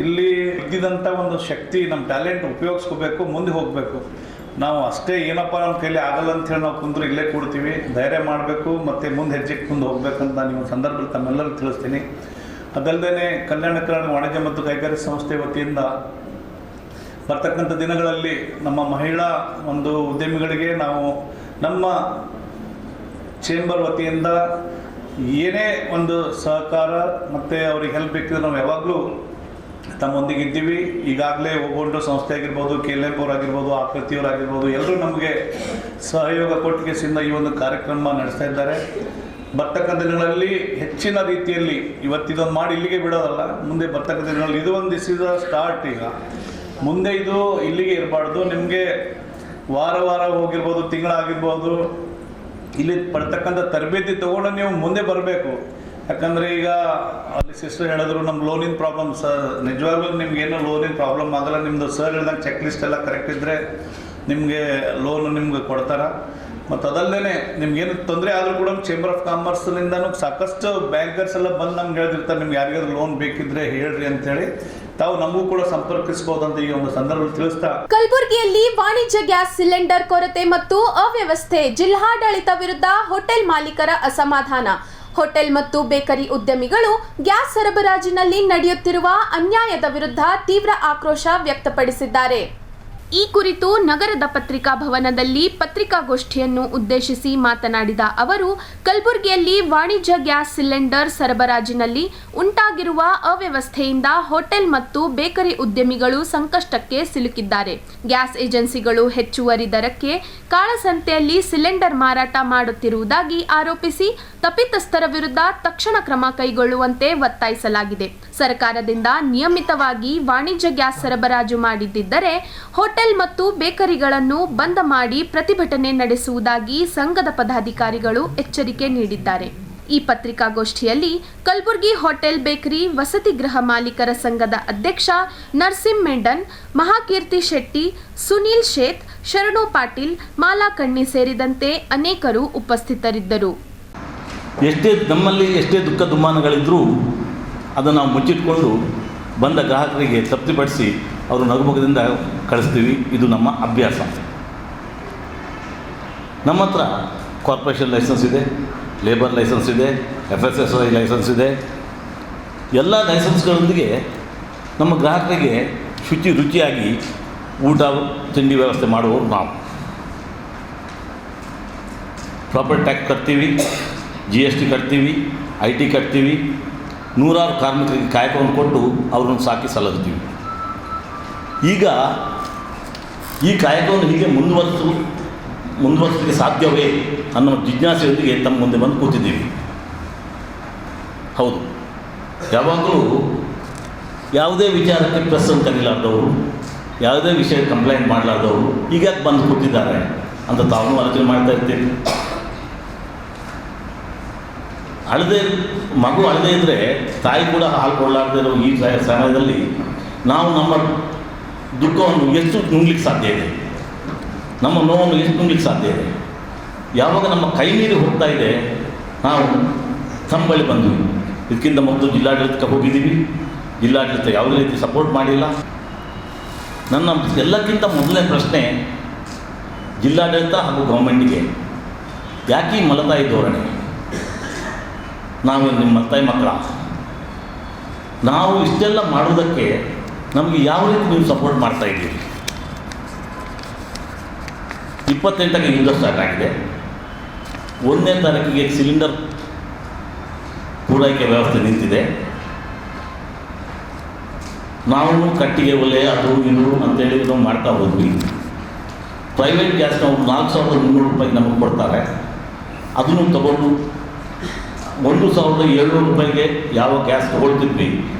ಇಲ್ಲಿ ಇದ್ದಿದ್ದಂಥ ಒಂದು ಶಕ್ತಿ, ನಮ್ಮ ಟ್ಯಾಲೆಂಟ್ ಉಪಯೋಗಿಸ್ಕೋಬೇಕು, ಮುಂದೆ ಹೋಗಬೇಕು. ನಾವು ಅಷ್ಟೇ ಏನಪ್ಪ ನಮ್ಮ ಕೈಲಿ ಆಗಲ್ಲ ಅಂಥೇಳಿ ನಾವು ಕುಂದ್ರೆ ಇಲ್ಲೇ ಕೊಡ್ತೀವಿ. ಧೈರ್ಯ ಮಾಡಬೇಕು ಮತ್ತು ಮುಂದೆ ಹೆಜ್ಜೆಗೆ ಮುಂದೆ ಹೋಗ್ಬೇಕಂತ ನಾನು ಈ ಸಂದರ್ಭದಲ್ಲಿ ತಮ್ಮೆಲ್ಲರೂ ತಿಳಿಸ್ತೀನಿ. ಅದಲ್ಲದೆ ಕಲ್ಯಾಣ ಕರ್ನಾಟಕ ವಾಣಿಜ್ಯ ಮತ್ತು ಕೈಗಾರಿಕಾ ಸಂಸ್ಥೆ ವತಿಯಿಂದ ಬರ್ತಕ್ಕಂಥ ದಿನಗಳಲ್ಲಿ ನಮ್ಮ ಮಹಿಳಾ ಒಂದು ಉದ್ಯಮಿಗಳಿಗೆ ನಾವು ನಮ್ಮ ಚೇಂಬರ್ ವತಿಯಿಂದ ಏನೇ ಒಂದು ಸಹಕಾರ ಮತ್ತು ಅವ್ರಿಗೆ ಹೆಲ್ಪ್ ಬೇಕಿದ್ರೆ ನಾವು ಯಾವಾಗಲೂ ತಮ್ಮೊಂದಿಗೆ ಇದ್ದೀವಿ. ಈಗಾಗಲೇ ಒಬ್ಬೊಂದು ಸಂಸ್ಥೆ ಆಗಿರ್ಬೋದು, KLM ಅವರಾಗಿರ್ಬೋದು, ಆಕೃತಿಯವರಾಗಿರ್ಬೋದು, ಎಲ್ಲರೂ ನಮಗೆ ಸಹಯೋಗ ಕೊಟ್ಟಿಗೆಸಿಂದ ಈ ಒಂದು ಕಾರ್ಯಕ್ರಮ ನಡೆಸ್ತಾ ಇದ್ದಾರೆ. ಬರ್ತಕ್ಕಂಥ ದಿನಗಳಲ್ಲಿ ಹೆಚ್ಚಿನ ರೀತಿಯಲ್ಲಿ ಇವತ್ತಿದೊಂದು ಮಾಡಿ ಇಲ್ಲಿಗೆ ಬಿಡೋದಲ್ಲ, ಮುಂದೆ ಬರ್ತಕ್ಕಂಥ ದಿನಗಳಲ್ಲಿ ಇದು ಒಂದು ದಿಸ್ ಇಸ್ ಅ ಸ್ಟಾರ್ಟ್. ಈಗ ಮುಂದೆ ಇದು ಇಲ್ಲಿಗೆ ಇರಬಾರ್ದು. ನಿಮಗೆ ವಾರ ಹೋಗಿರ್ಬೋದು, ತಿಂಗಳಾಗಿರ್ಬೋದು, ಇಲ್ಲಿ ಪಡ್ತಕ್ಕಂಥ ತರಬೇತಿ ತೊಗೊಂಡು ನೀವು ಮುಂದೆ ಬರಬೇಕು. ಯಾಕಂದರೆ ಈಗ ಅಲ್ಲಿ ಸಿಸ್ಟರ್ ಹೇಳಿದ್ರು ನಮ್ಮ ಲೋನಿನ ಪ್ರಾಬ್ಲಮ್. ಸರ್ ನಿಜವಾಗ್ಲೂ ನಿಮ್ಗೇನು ಲೋನಿನ ಪ್ರಾಬ್ಲಮ್ ಆಗಲ್ಲ. ನಿಮ್ಮದು ಸರ್ ಹೇಳ್ದಂಗೆ ಚೆಕ್ ಲಿಸ್ಟ್ ಎಲ್ಲ ಕರೆಕ್ಟ್ ಇದ್ದರೆ ನಿಮಗೆ ಲೋನು ನಿಮ್ಗೆ ಕೊಡ್ತಾರೆ. ಮತ್ತು ಅದಲ್ಲದೆ ನಿಮ್ಗೇನು ತೊಂದರೆ ಆದರೂ ಕೂಡ ಚೇಂಬರ್ ಆಫ್ ಕಾಮರ್ಸ್ನಿಂದನೂ ಸಾಕಷ್ಟು ಬ್ಯಾಂಕರ್ಸ್ ಎಲ್ಲ ಬಂದು ನಮ್ಗೆ ಹೇಳಿರ್ತಾರೆ, ನಿಮ್ಗೆ ಯಾರಿಗಾದ್ರು ಲೋನ್ ಬೇಕಿದ್ರೆ ಹೇಳ್ರಿ ಅಂತೇಳಿ. ತಾವು ನಮಗೂ ಕೂಡ ಸಂಪರ್ಕಿಸಬಹುದಂತ ಈ ಒಂದು ಸಂದರ್ಭದಲ್ಲಿ ತಿಳಿಸ್ತಾ, ಕಲಬುರಗಿಯಲ್ಲಿ ವಾಣಿಜ್ಯ ಗ್ಯಾಸ್ ಸಿಲಿಂಡರ್ ಕೊರತೆ ಮತ್ತು ಅವ್ಯವಸ್ಥೆ, ಜಿಲ್ಲಾಡಳಿತ ವಿರುದ್ಧ ಹೋಟೆಲ್ ಮಾಲೀಕರ ಅಸಮಾಧಾನ. ಹೋಟೆಲ್ ಮತ್ತು ಬೇಕರಿ ಉದ್ಯಮಿಗಳು ಗ್ಯಾಸ್ ಸರಬರಾಜಿನಲ್ಲಿ ನಡೆಯುತ್ತಿರುವ ಅನ್ಯಾಯದ ವಿರುದ್ಧ ತೀವ್ರ ಆಕ್ರೋಶ ವ್ಯಕ್ತಪಡಿಸಿದ್ದಾರೆ. ಈ ಕುರಿತು ನಗರದ ಪತ್ರಿಕಾ ಭವನದಲ್ಲಿ ಪತ್ರಿಕಾಗೋಷ್ಠಿಯನ್ನು ಉದ್ದೇಶಿಸಿ ಮಾತನಾಡಿದ ಅವರು, ಕಲಬುರಗಿಯಲ್ಲಿ ವಾಣಿಜ್ಯ ಗ್ಯಾಸ್ ಸಿಲಿಂಡರ್ ಸರಬರಾಜಿನಲ್ಲಿ ಉಂಟಾಗಿರುವ ಅವ್ಯವಸ್ಥೆಯಿಂದ ಹೋಟೆಲ್ ಮತ್ತು ಬೇಕರಿ ಉದ್ಯಮಿಗಳು ಸಂಕಷ್ಟಕ್ಕೆ ಸಿಲುಕಿದ್ದಾರೆ. ಗ್ಯಾಸ್ ಏಜೆನ್ಸಿಗಳು ಹೆಚ್ಚುವರಿ ದರಕ್ಕೆ ಕಾಳಸಂತೆಯಲ್ಲಿ ಸಿಲಿಂಡರ್ ಮಾರಾಟ ಮಾಡುತ್ತಿರುವುದಾಗಿ ಆರೋಪಿಸಿ ತಪ್ಪಿತಸ್ಥರ ವಿರುದ್ಧ ತಕ್ಷಣ ಕ್ರಮ ಕೈಗೊಳ್ಳುವಂತೆ ಒತ್ತಾಯಿಸಲಾಗಿದೆ. ಸರ್ಕಾರದಿಂದ ನಿಯಮಿತವಾಗಿ ವಾಣಿಜ್ಯ ಗ್ಯಾಸ್ ಸರಬರಾಜು ಮಾಡಿದ್ದರೆ ಹೋಟೆಲ್ ಮತ್ತು ಬೇಕರಿಗಳನ್ನು ಬಂದ್ ಮಾಡಿ ಪ್ರತಿಭಟನೆ ನಡೆಸುವುದಾಗಿ ಸಂಘದ ಪದಾಧಿಕಾರಿಗಳು ಎಚ್ಚರಿಕೆ ನೀಡಿದ್ದಾರೆ. ಈ ಪತ್ರಿಕಾಗೋಷ್ಠಿಯಲ್ಲಿ ಕಲಬುರಗಿ ಹೋಟೆಲ್ ಬೇಕರಿ ವಸತಿ ಗೃಹ ಮಾಲೀಕರ ಸಂಘದ ಅಧ್ಯಕ್ಷ ನರಸಿಂಹ ಮೆಂಡನ್, ಮಹಾಕೀರ್ತಿ ಶೆಟ್ಟಿ, ಸುನೀಲ್ ಶೇತ್, ಶರಣು ಪಾಟೀಲ್, ಮಾಲಾ ಕಣ್ಣಿ ಸೇರಿದಂತೆ ಅನೇಕರು ಉಪಸ್ಥಿತರಿದ್ದರು. ನಮ್ಮಲ್ಲಿ ಎಷ್ಟೇ ದುಃಖ ದುಮ್ಮಾನಗಳಿದ್ದರೂ ಅದನ್ನು ನಾವು ಮುಚ್ಚಿಟ್ಕೊಂಡು ಬಂದ ಗ್ರಾಹಕರಿಗೆ ತೃಪ್ತಿಪಡಿಸಿ ಅವರು ನಗುಮುಖದಿಂದ ಕಳಿಸ್ತೀವಿ. ಇದು ನಮ್ಮ ಅಭ್ಯಾಸ. ನಮ್ಮ ಹತ್ರ ಕಾರ್ಪೊರೇಷನ್ ಲೈಸೆನ್ಸ್ ಇದೆ, ಲೇಬರ್ ಲೈಸೆನ್ಸ್ ಇದೆ, FSSAI ಲೈಸೆನ್ಸ್ ಇದೆ. ಎಲ್ಲ ಲೈಸೆನ್ಸ್ಗಳೊಂದಿಗೆ ನಮ್ಮ ಗ್ರಾಹಕರಿಗೆ ರುಚಿಯಾಗಿ ಊಟ ತಿಂಡಿ ವ್ಯವಸ್ಥೆ ಮಾಡುವವರು ನಾವು. ಪ್ರಾಪರ್ಟಿ ಟ್ಯಾಕ್ಸ್ ಕಟ್ತೀವಿ, GST ಕಟ್ತೀವಿ, IT ಕಟ್ತೀವಿ. ನೂರಾರು ಕಾರ್ಮಿಕರಿಗೆ ಕಾಯಕವನ್ನು ಕೊಟ್ಟು ಅವ್ರನ್ನ ಸಾಕಿ ಸಲಹುತ್ತೀವಿ. ಈಗ ಈ ಕಾಯಕವನ್ನು ಹೀಗೆ ಮುಂದುವರಿಸಲಿಕ್ಕೆ ಸಾಧ್ಯವೇ ಅನ್ನೋ ಜಿಜ್ಞಾಸೆಯೊಂದಿಗೆ ತಮ್ಮ ಮುಂದೆ ಬಂದು ಕೂತಿದ್ದೀವಿ. ಹೌದು, ಯಾವಾಗಲೂ ಯಾವುದೇ ವಿಚಾರಕ್ಕೆ ಪ್ರೆಸ್ ಅಂತ ಕರೀಲಾರ್ದವರು, ಯಾವುದೇ ವಿಷಯ ಕಂಪ್ಲೇಂಟ್ ಮಾಡಲಾರ್ದವರು ಈಗ ಬಂದು ಕೂತಿದ್ದಾರೆ ಅಂತ ತಾವು ಆಲೋಚನೆ ಮಾಡ್ತಾ ಇರ್ತೀವಿ. ಮಗು ಅಳದೇ ಇದ್ದರೆ ತಾಯಿ ಕೂಡ ಹಾಲು ಕೊಡಲಾರ್ದೇ ಇರೋ ಈ ಸಮಯದಲ್ಲಿ ನಾವು ನಮ್ಮ ದುಃಖವನ್ನು ಎಷ್ಟು ನುಂಗ್ಲಿಕ್ಕೆ ಸಾಧ್ಯ ಇದೆ, ನಮ್ಮ ನೋವನ್ನು ಎಷ್ಟು ನುಂಗ್ಲಿಕ್ಕೆ ಸಾಧ್ಯ ಇದೆ. ಯಾವಾಗ ನಮ್ಮ ಕೈ ಮೀರಿ ಹೋಗ್ತಾ ಇದೆ ನಾವು ತಮ್ಮ ಬಳಿ ಬಂದ್ವಿ. ಇದಕ್ಕಿಂತ ಮೊದಲು ಜಿಲ್ಲಾಡಳಿತಕ್ಕೆ ಹೋಗಿದ್ದೀವಿ, ಜಿಲ್ಲಾಡಳಿತ ಯಾವುದೇ ರೀತಿ ಸಪೋರ್ಟ್ ಮಾಡಿಲ್ಲ. ನನ್ನ ಎಲ್ಲಕ್ಕಿಂತ ಮೊದಲನೇ ಪ್ರಶ್ನೆ ಜಿಲ್ಲಾಡಳಿತ ಹಾಗೂ ಗೌರ್ಮೆಂಟಿಗೆ, ಯಾಕೆ ಈ ಮಲತಾಯಿ ಧೋರಣೆ? ನಾವು ನಿಮ್ಮ ಮಲತಾಯಿ ಮಕ್ಕಳ, ನಾವು ಇಷ್ಟೆಲ್ಲ ಮಾಡೋದಕ್ಕೆ ನಮಗೆ ಯಾವ ರೀತಿ ನೀವು ಸಪೋರ್ಟ್ ಮಾಡ್ತಾ ಇದ್ದೀರಿ? 28ಕ್ಕೆ ಯುದ್ಧ ಸ್ಟಾರ್ಟ್ ಆಗಿದೆ. 1ನೇ ತಾರೀಕಿಗೆ ಸಿಲಿಂಡರ್ ಪೂರೈಕೆ ವ್ಯವಸ್ಥೆ ನಿಂತಿದೆ. ನಾವು ಕಟ್ಟಿಗೆ ಒಲೆ ಅದು ಇದು ಅಂತೇಳಿ ನಾವು ಮಾಡ್ತಾ ಹೋದ್ವಿ. ಪ್ರೈವೇಟ್ ಗ್ಯಾಸ್ನವರು 4,300 ರೂಪಾಯಿಗೆ ನಮಗೆ ಕೊಡ್ತಾರೆ. ಅದನ್ನು ತಗೊಂಡು 1,700 ರೂಪಾಯಿಗೆ ಯಾವ ಗ್ಯಾಸ್ ತೊಗೊಳ್ತಿದ್ವಿ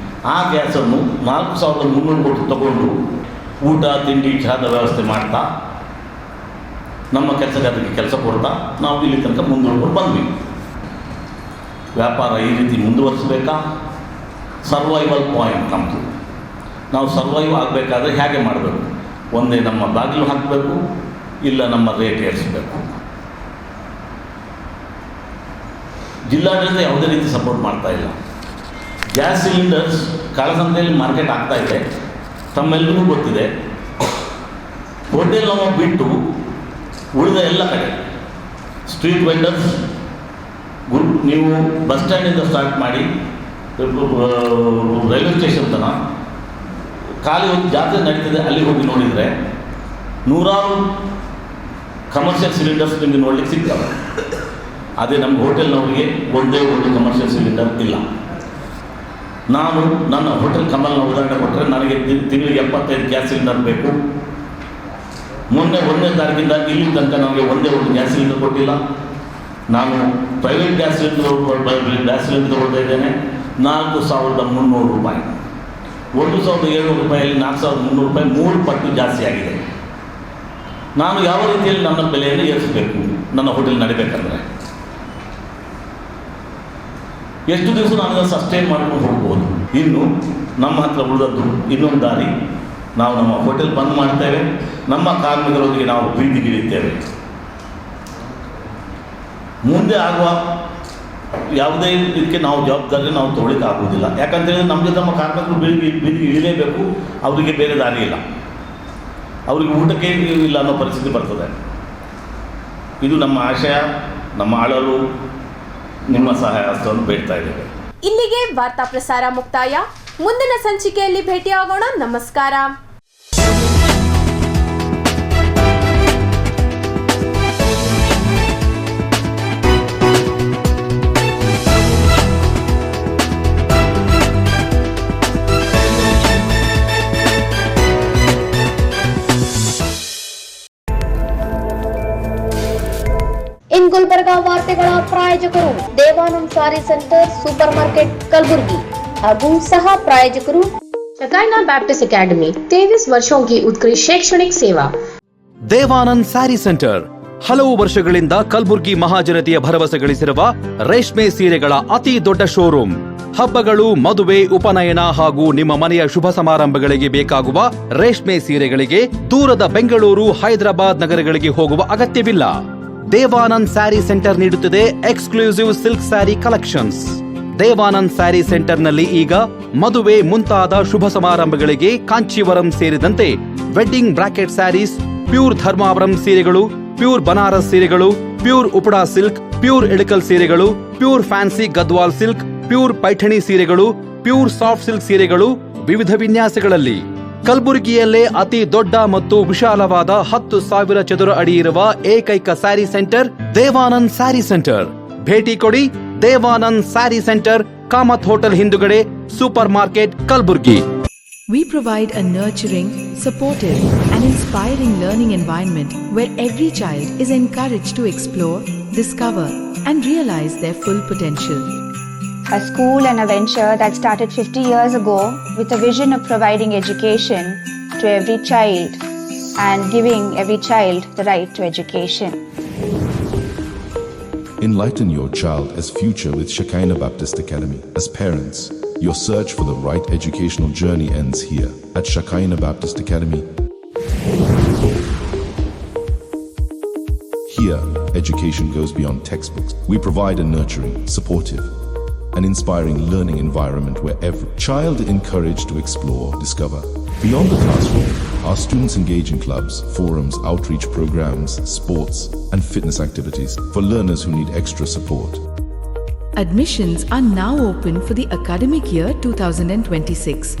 ಆ ಗ್ಯಾಸನ್ನು 4,300 ಕೊಟ್ಟು ತಗೊಂಡು ಊಟ ತಿಂಡಿ ಚಹಾದ ವ್ಯವಸ್ಥೆ ಮಾಡ್ತಾ ನಮ್ಮ ಕೆಲಸಗಾರರಿಗೆ ಕೆಲಸ ಕೊಡ್ತಾ ನಾವು ಇಲ್ಲಿ ತನಕ ಮುಂದುವರ್ಕೊಂಡು ಬಂದ್ವಿ. ವ್ಯಾಪಾರ ಈ ರೀತಿ ಮುಂದುವರಿಸಬೇಕಾ? ಸರ್ವೈವಲ್ ಪಾಯಿಂಟ್ ನಮ್ಮದು. ನಾವು ಸರ್ವೈವ್ ಆಗಬೇಕಾದ್ರೆ ಹೇಗೆ ಮಾಡಬೇಕು? ಒಂದೇ ನಮ್ಮ ಬಾಗಿಲು ಹಾಕಬೇಕು, ಇಲ್ಲ ನಮ್ಮ ರೇಟ್ ಏರಿಸಬೇಕು. ಜಿಲ್ಲಾಡಳಿತ ಯಾವುದೇ ರೀತಿ ಸಪೋರ್ಟ್ ಮಾಡ್ತಾ ಇಲ್ಲ. ಗ್ಯಾಸ್ ಸಿಲಿಂಡರ್ಸ್ ಕಾಳಸಂತೆಯಲ್ಲಿ ಮಾರ್ಕೆಟ್ ಆಗ್ತಾ ಇದೆ, ತಮ್ಮೆಲ್ಲರಿಗೂ ಗೊತ್ತಿದೆ. ಹೋಟೆಲ್ ನಾವು ಬಿಟ್ಟು ಉಳಿದ ಎಲ್ಲ ಕಡೆ ಸ್ಟ್ರೀಟ್ ವೆಂಡರ್ಸ್ ನೀವು ಬಸ್ ಸ್ಟ್ಯಾಂಡಿಂದ ಸ್ಟಾರ್ಟ್ ಮಾಡಿ ರೈಲ್ವೆ ಸ್ಟೇಷನ್ ತನಕ ಖಾಲಿ ಒಂದು ಜಾತ್ರೆ ನಡೀತಿದೆ, ಅಲ್ಲಿ ಹೋಗಿ ನೋಡಿದರೆ ನೂರಾರು ಕಮರ್ಷಿಯಲ್ ಸಿಲಿಂಡರ್ಸ್ ನಿಮಗೆ ನೋಡ್ಲಿಕ್ಕೆ ಸಿಗ್ತವೆ. ಅದೇ ನಮ್ಮ ಹೋಟೆಲ್ನವರಿಗೆ ಒಂದೇ ಒಂದು ಕಮರ್ಷಿಯಲ್ ಸಿಲಿಂಡರ್ ಇಲ್ಲ. ನಾನು ನನ್ನ ಹೋಟೆಲ್ ಕಮಲ್ನ ಉದಾಹರಣೆ ಕೊಟ್ಟರೆ ನನಗೆ ತಿಂಗಳಿಗೆ 75 ಗ್ಯಾಸ್ ಸಿಲಿಂಡರ್ ಬೇಕು. ಮೊನ್ನೆ 1ನೇ ತಾರೀಕಿಂದ ಇಲ್ಲಿ ತನಕ ನನಗೆ ಒಂದೇ ಒಂದು ಗ್ಯಾಸ್ ಸಿಲಿಂಡರ್ ಕೊಟ್ಟಿಲ್ಲ. ನಾನು ಪ್ರೈವೇಟ್ ಗ್ಯಾಸ್ ಸಿಲಿಂಡರ್ ತಗೊಳ್ತಾ ಇದ್ದೇನೆ 4,300 ರೂಪಾಯಿ. 1,700 ರೂಪಾಯಲ್ಲಿ 4,300 ರೂಪಾಯಿ 3 ಪಟ್ಟು ಜಾಸ್ತಿ ಆಗಿದೆ. ನಾನು ಯಾವ ರೀತಿಯಲ್ಲಿ ನನ್ನ ಬೆಲೆಯನ್ನು ಏರಿಸಬೇಕು ನನ್ನ ಹೋಟೆಲ್ ನಡಿಬೇಕಂದ್ರೆ? ಎಷ್ಟು ದಿವಸ ನಾನು ಸಸ್ಟೈನ್ ಮಾಡ್ಕೊಂಡು ಹೋಗ್ಬೋದು? ಇನ್ನು ನಮ್ಮ ಹತ್ರ ಉಳಿದದ್ದು ಇನ್ನೊಂದು ದಾರಿ, ನಾವು ನಮ್ಮ ಹೋಟೆಲ್ ಬಂದ್ ಮಾಡ್ತೇವೆ, ನಮ್ಮ ಕಾರ್ಮಿಕರೊಂದಿಗೆ ನಾವು ಬೀದಿಗಿಳಿತೇವೆ. ಮುಂದೆ ಆಗುವ ಯಾವುದೇ ಇದಕ್ಕೆ ನಾವು ಜವಾಬ್ದಾರಿ ನಾವು ತೊಗೊಳ್ಳಿಕ್ಕೆ ಆಗುವುದಿಲ್ಲ. ಯಾಕಂತೇಳಿದ್ರೆ ನಮಗೆ ನಮ್ಮ ಕಾರ್ಮಿಕರು ಬೀದಿಗೆ ಇಳಿಲೇಬೇಕು, ಅವರಿಗೆ ಬೇರೆ ದಾರಿ ಇಲ್ಲ, ಅವರಿಗೆ ಊಟಕ್ಕೆ ಇಲ್ಲ ಅನ್ನೋ ಪರಿಸ್ಥಿತಿ ಬರ್ತದೆ. ಇದು ನಮ್ಮ ಆಶಯ. ನಮ್ಮ ಆಳಲು ನಿಮ್ಮ ಸಹಾಯ ಹಸ್ತವನ್ನು ಬೇಡ್ತಾ ಇದ್ದೇವೆ. ಇಲ್ಲಿಗೆ ವಾರ್ತಾ ಪ್ರಸಾರ ಮುಕ್ತಾಯ. ಮುಂದಿನ ಸಂಚಿಕೆಯಲ್ಲಿ ಭೇಟಿಯಾಗೋಣ. ನಮಸ್ಕಾರ. ಇನ್ ಗುಲ್ಬರ್ಗಾ ವಾರ್ತೆಗಳ ಪ್ರಾಯೋಜಕರು ದೇವಾನಂದ್ ಸಾರಿ ಸೆಂಟರ್ ಸೂಪರ್ ಮಾರ್ಕೆಟ್ कलबुर्गी ಹಾಗೂ सह प्रायोजकರು शकाइना बैप्टिस्ट एकेडमी 23 वर्षों की उत्कृष्ट शैक्षणिक सेवा. ದೇವಾನಂದ್ ಸ್ಯಾರಿ ಸೆಂಟರ್ ಹಲವು ವರ್ಷಗಳಿಂದ ಕಲಬುರ್ಗಿ ಮಹಾಜನತೆಯ ಭರವಸೆ ಗಳಿಸಿರುವ ರೇಷ್ಮೆ ಸೀರೆಗಳ ಅತಿ ದೊಡ್ಡ ಶೋರೂಮ್. ಹಬ್ಬಗಳು, ಮದುವೆ, ಉಪನಯನ ಹಾಗೂ ನಿಮ್ಮ ಮನೆಯ ಶುಭ ಸಮಾರಂಭಗಳಿಗೆ ಬೇಕಾಗುವ ರೇಷ್ಮೆ ಸೀರೆಗಳಿಗೆ ದೂರದ ಬೆಂಗಳೂರು, ಹೈದರಾಬಾದ್ ನಗರಗಳಿಗೆ ಹೋಗುವ ಅಗತ್ಯವಿಲ್ಲ. ದೇವಾನಂದ್ ಸ್ಯಾರಿ ಸೆಂಟರ್ ನೀಡುತ್ತದೆ exclusive silk saree collections. Devanand saree ಸೆಂಟರ್ನಲ್ಲಿ ಈಗ ಮದುವೆ ಮುಂತಾದ ಶುಭ ಸಮಾರಂಭಗಳಿಗೆ ಕಾಂಚೀವರಂ ಸೇರಿದಂತೆ wedding brocade sarees, pure Dharmavaram ಸೀರೆಗಳು, ಪ್ಯೂರ್ ಬನಾರಸ್ ಸೀರೆಗಳು, pure Uppada silk, pure Ilkal ಸೀರೆಗಳು, pure fancy Gadwal silk, pure Paithani ಸೀರೆಗಳು, ಪ್ಯೂರ್ ಸಾಫ್ಟ್ ಸಿಲ್ಕ್ ಸೀರೆಗಳು ವಿವಿಧ ವಿನ್ಯಾಸಗಳಲ್ಲಿ. ಕಲಬುರಗಿಯಲ್ಲೇ ಅತಿ ದೊಡ್ಡ ಮತ್ತು ವಿಶಾಲವಾದ 10,000 ಚದುರ ಅಡಿ ಇರುವ ಏಕೈಕ ಸ್ಯಾರಿ ಸೆಂಟರ್ ದೇವಾನಂದ್ ಸ್ಯಾರಿ ಸೆಂಟರ್. ಭೇಟಿ ಕೊಡಿ. ದೇವಾನಂದ್ ಸ್ಯಾರಿ ಸೆಂಟರ್, ಕಾಮತ್ ಹೋಟೆಲ್ ಹಿಂದುಗಡೆ, super market, Kalaburagi. We provide a nurturing, supportive, and inspiring learning environment where every child is encouraged to explore, discover, and realize their full potential. A school and a venture that started 50 years ago with a vision of providing education to every child and giving every child the right to education. Enlighten your child as future with Shekinah Baptist Academy. As parents, your search for the right educational journey ends here at Shekinah Baptist Academy. Here, education goes beyond textbooks. We provide a nurturing, supportive, and inspiring learning environment where every child is encouraged to explore, discover. Beyond the classroom, our students engage in clubs, forums, outreach programs, sports, and fitness activities for learners who need extra support. Admissions are now open for the academic year 2026.